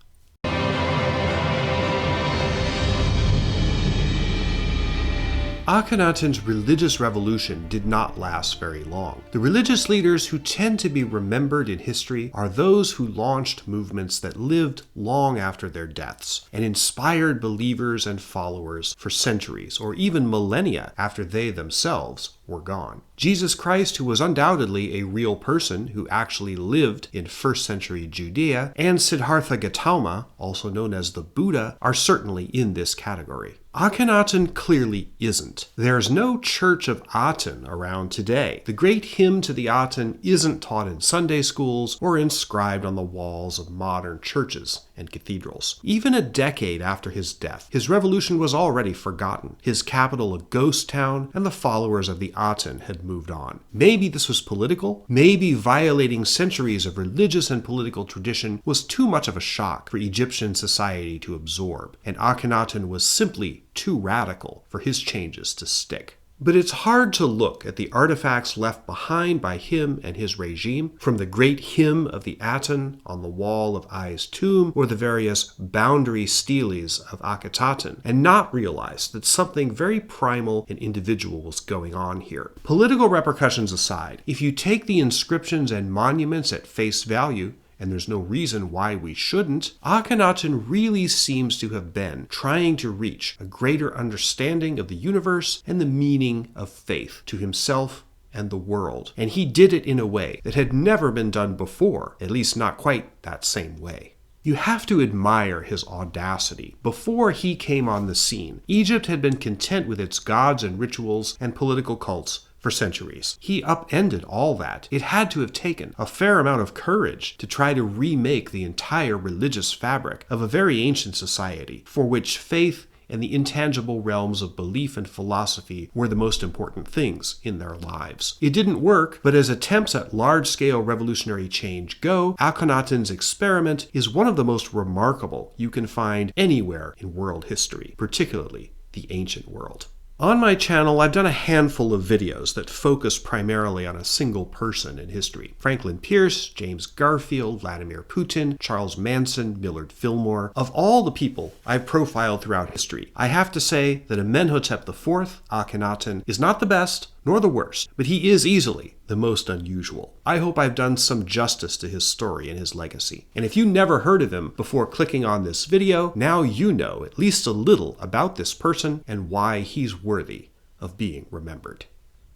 Akhenaten's religious revolution did not last very long. The religious leaders who tend to be remembered in history are those who launched movements that lived long after their deaths and inspired believers and followers for centuries or even millennia after they themselves were gone. Jesus Christ, who was undoubtedly a real person who actually lived in 1st century Judea, and Siddhartha Gautama, also known as the Buddha, are certainly in this category. Akhenaten clearly isn't. There's no Church of Aten around today. The great hymn to the Aten isn't taught in Sunday schools or inscribed on the walls of modern churches and cathedrals. Even a decade after his death, his revolution was already forgotten, his capital a ghost town, and the followers of the Aten had moved on. Maybe this was political. Maybe violating centuries of religious and political tradition was too much of a shock for Egyptian society to absorb, and Akhenaten was simply too radical for his changes to stick. But it's hard to look at the artifacts left behind by him and his regime, from the great hymn of the Aten on the wall of Ai's tomb or the various boundary steles of Akhenaten, and not realize that something very primal and individual was going on here. Political repercussions aside, if you take the inscriptions and monuments at face value, and there's no reason why we shouldn't, Akhenaten really seems to have been trying to reach a greater understanding of the universe and the meaning of faith to himself and the world. And he did it in a way that had never been done before, at least not quite that same way. You have to admire his audacity. Before he came on the scene, Egypt had been content with its gods and rituals and political cults for centuries. He upended all that. It had to have taken a fair amount of courage to try to remake the entire religious fabric of a very ancient society, for which faith and the intangible realms of belief and philosophy were the most important things in their lives. It didn't work, but as attempts at large-scale revolutionary change go, Akhenaten's experiment is one of the most remarkable you can find anywhere in world history, particularly the ancient world. On my channel, I've done a handful of videos that focus primarily on a single person in history. Franklin Pierce, James Garfield, Vladimir Putin, Charles Manson, Millard Fillmore. Of all the people I've profiled throughout history, I have to say that Amenhotep IV, Akhenaten, is not the best nor the worst, but he is easily the most unusual. I hope I've done some justice to his story and his legacy. And if you never heard of him before clicking on this video, now you know at least a little about this person and why he's worthy of being remembered.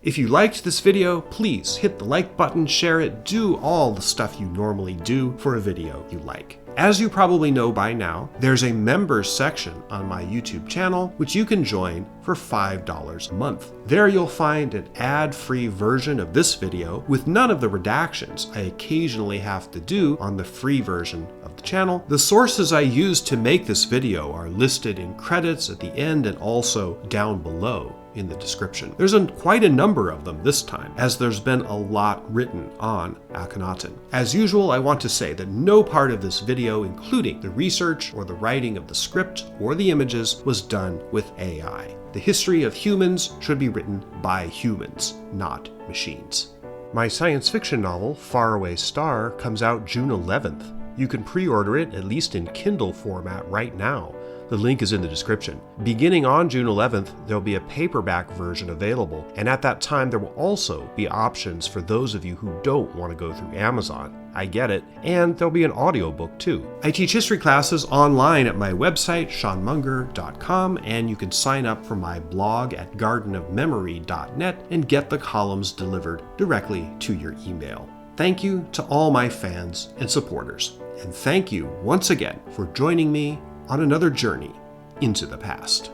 If you liked this video, please hit the like button, share it, do all the stuff you normally do for a video you like. As you probably know by now, there's a members section on my YouTube channel, which you can join for $5 a month. There you'll find an ad-free version of this video with none of the redactions I occasionally have to do on the free version of the channel. The sources I used to make this video are listed in credits at the end and also down below in the description. There's quite a number of them this time, as there's been a lot written on Akhenaten. As usual, I want to say that no part of this video, including the research or the writing of the script or the images, was done with AI. The history of humans should be written by humans, not machines. My science fiction novel, Faraway Star, comes out June 11th. You can pre-order it, at least in Kindle format, right now. The link is in the description. Beginning on June 11th, there'll be a paperback version available, and at that time there will also be options for those of you who don't want to go through Amazon. I get it. And there'll be an audiobook too. I teach history classes online at my website, seanmunger.com, and you can sign up for my blog at gardenofmemory.net and get the columns delivered directly to your email. Thank you to all my fans and supporters, and thank you once again for joining me on another journey into the past.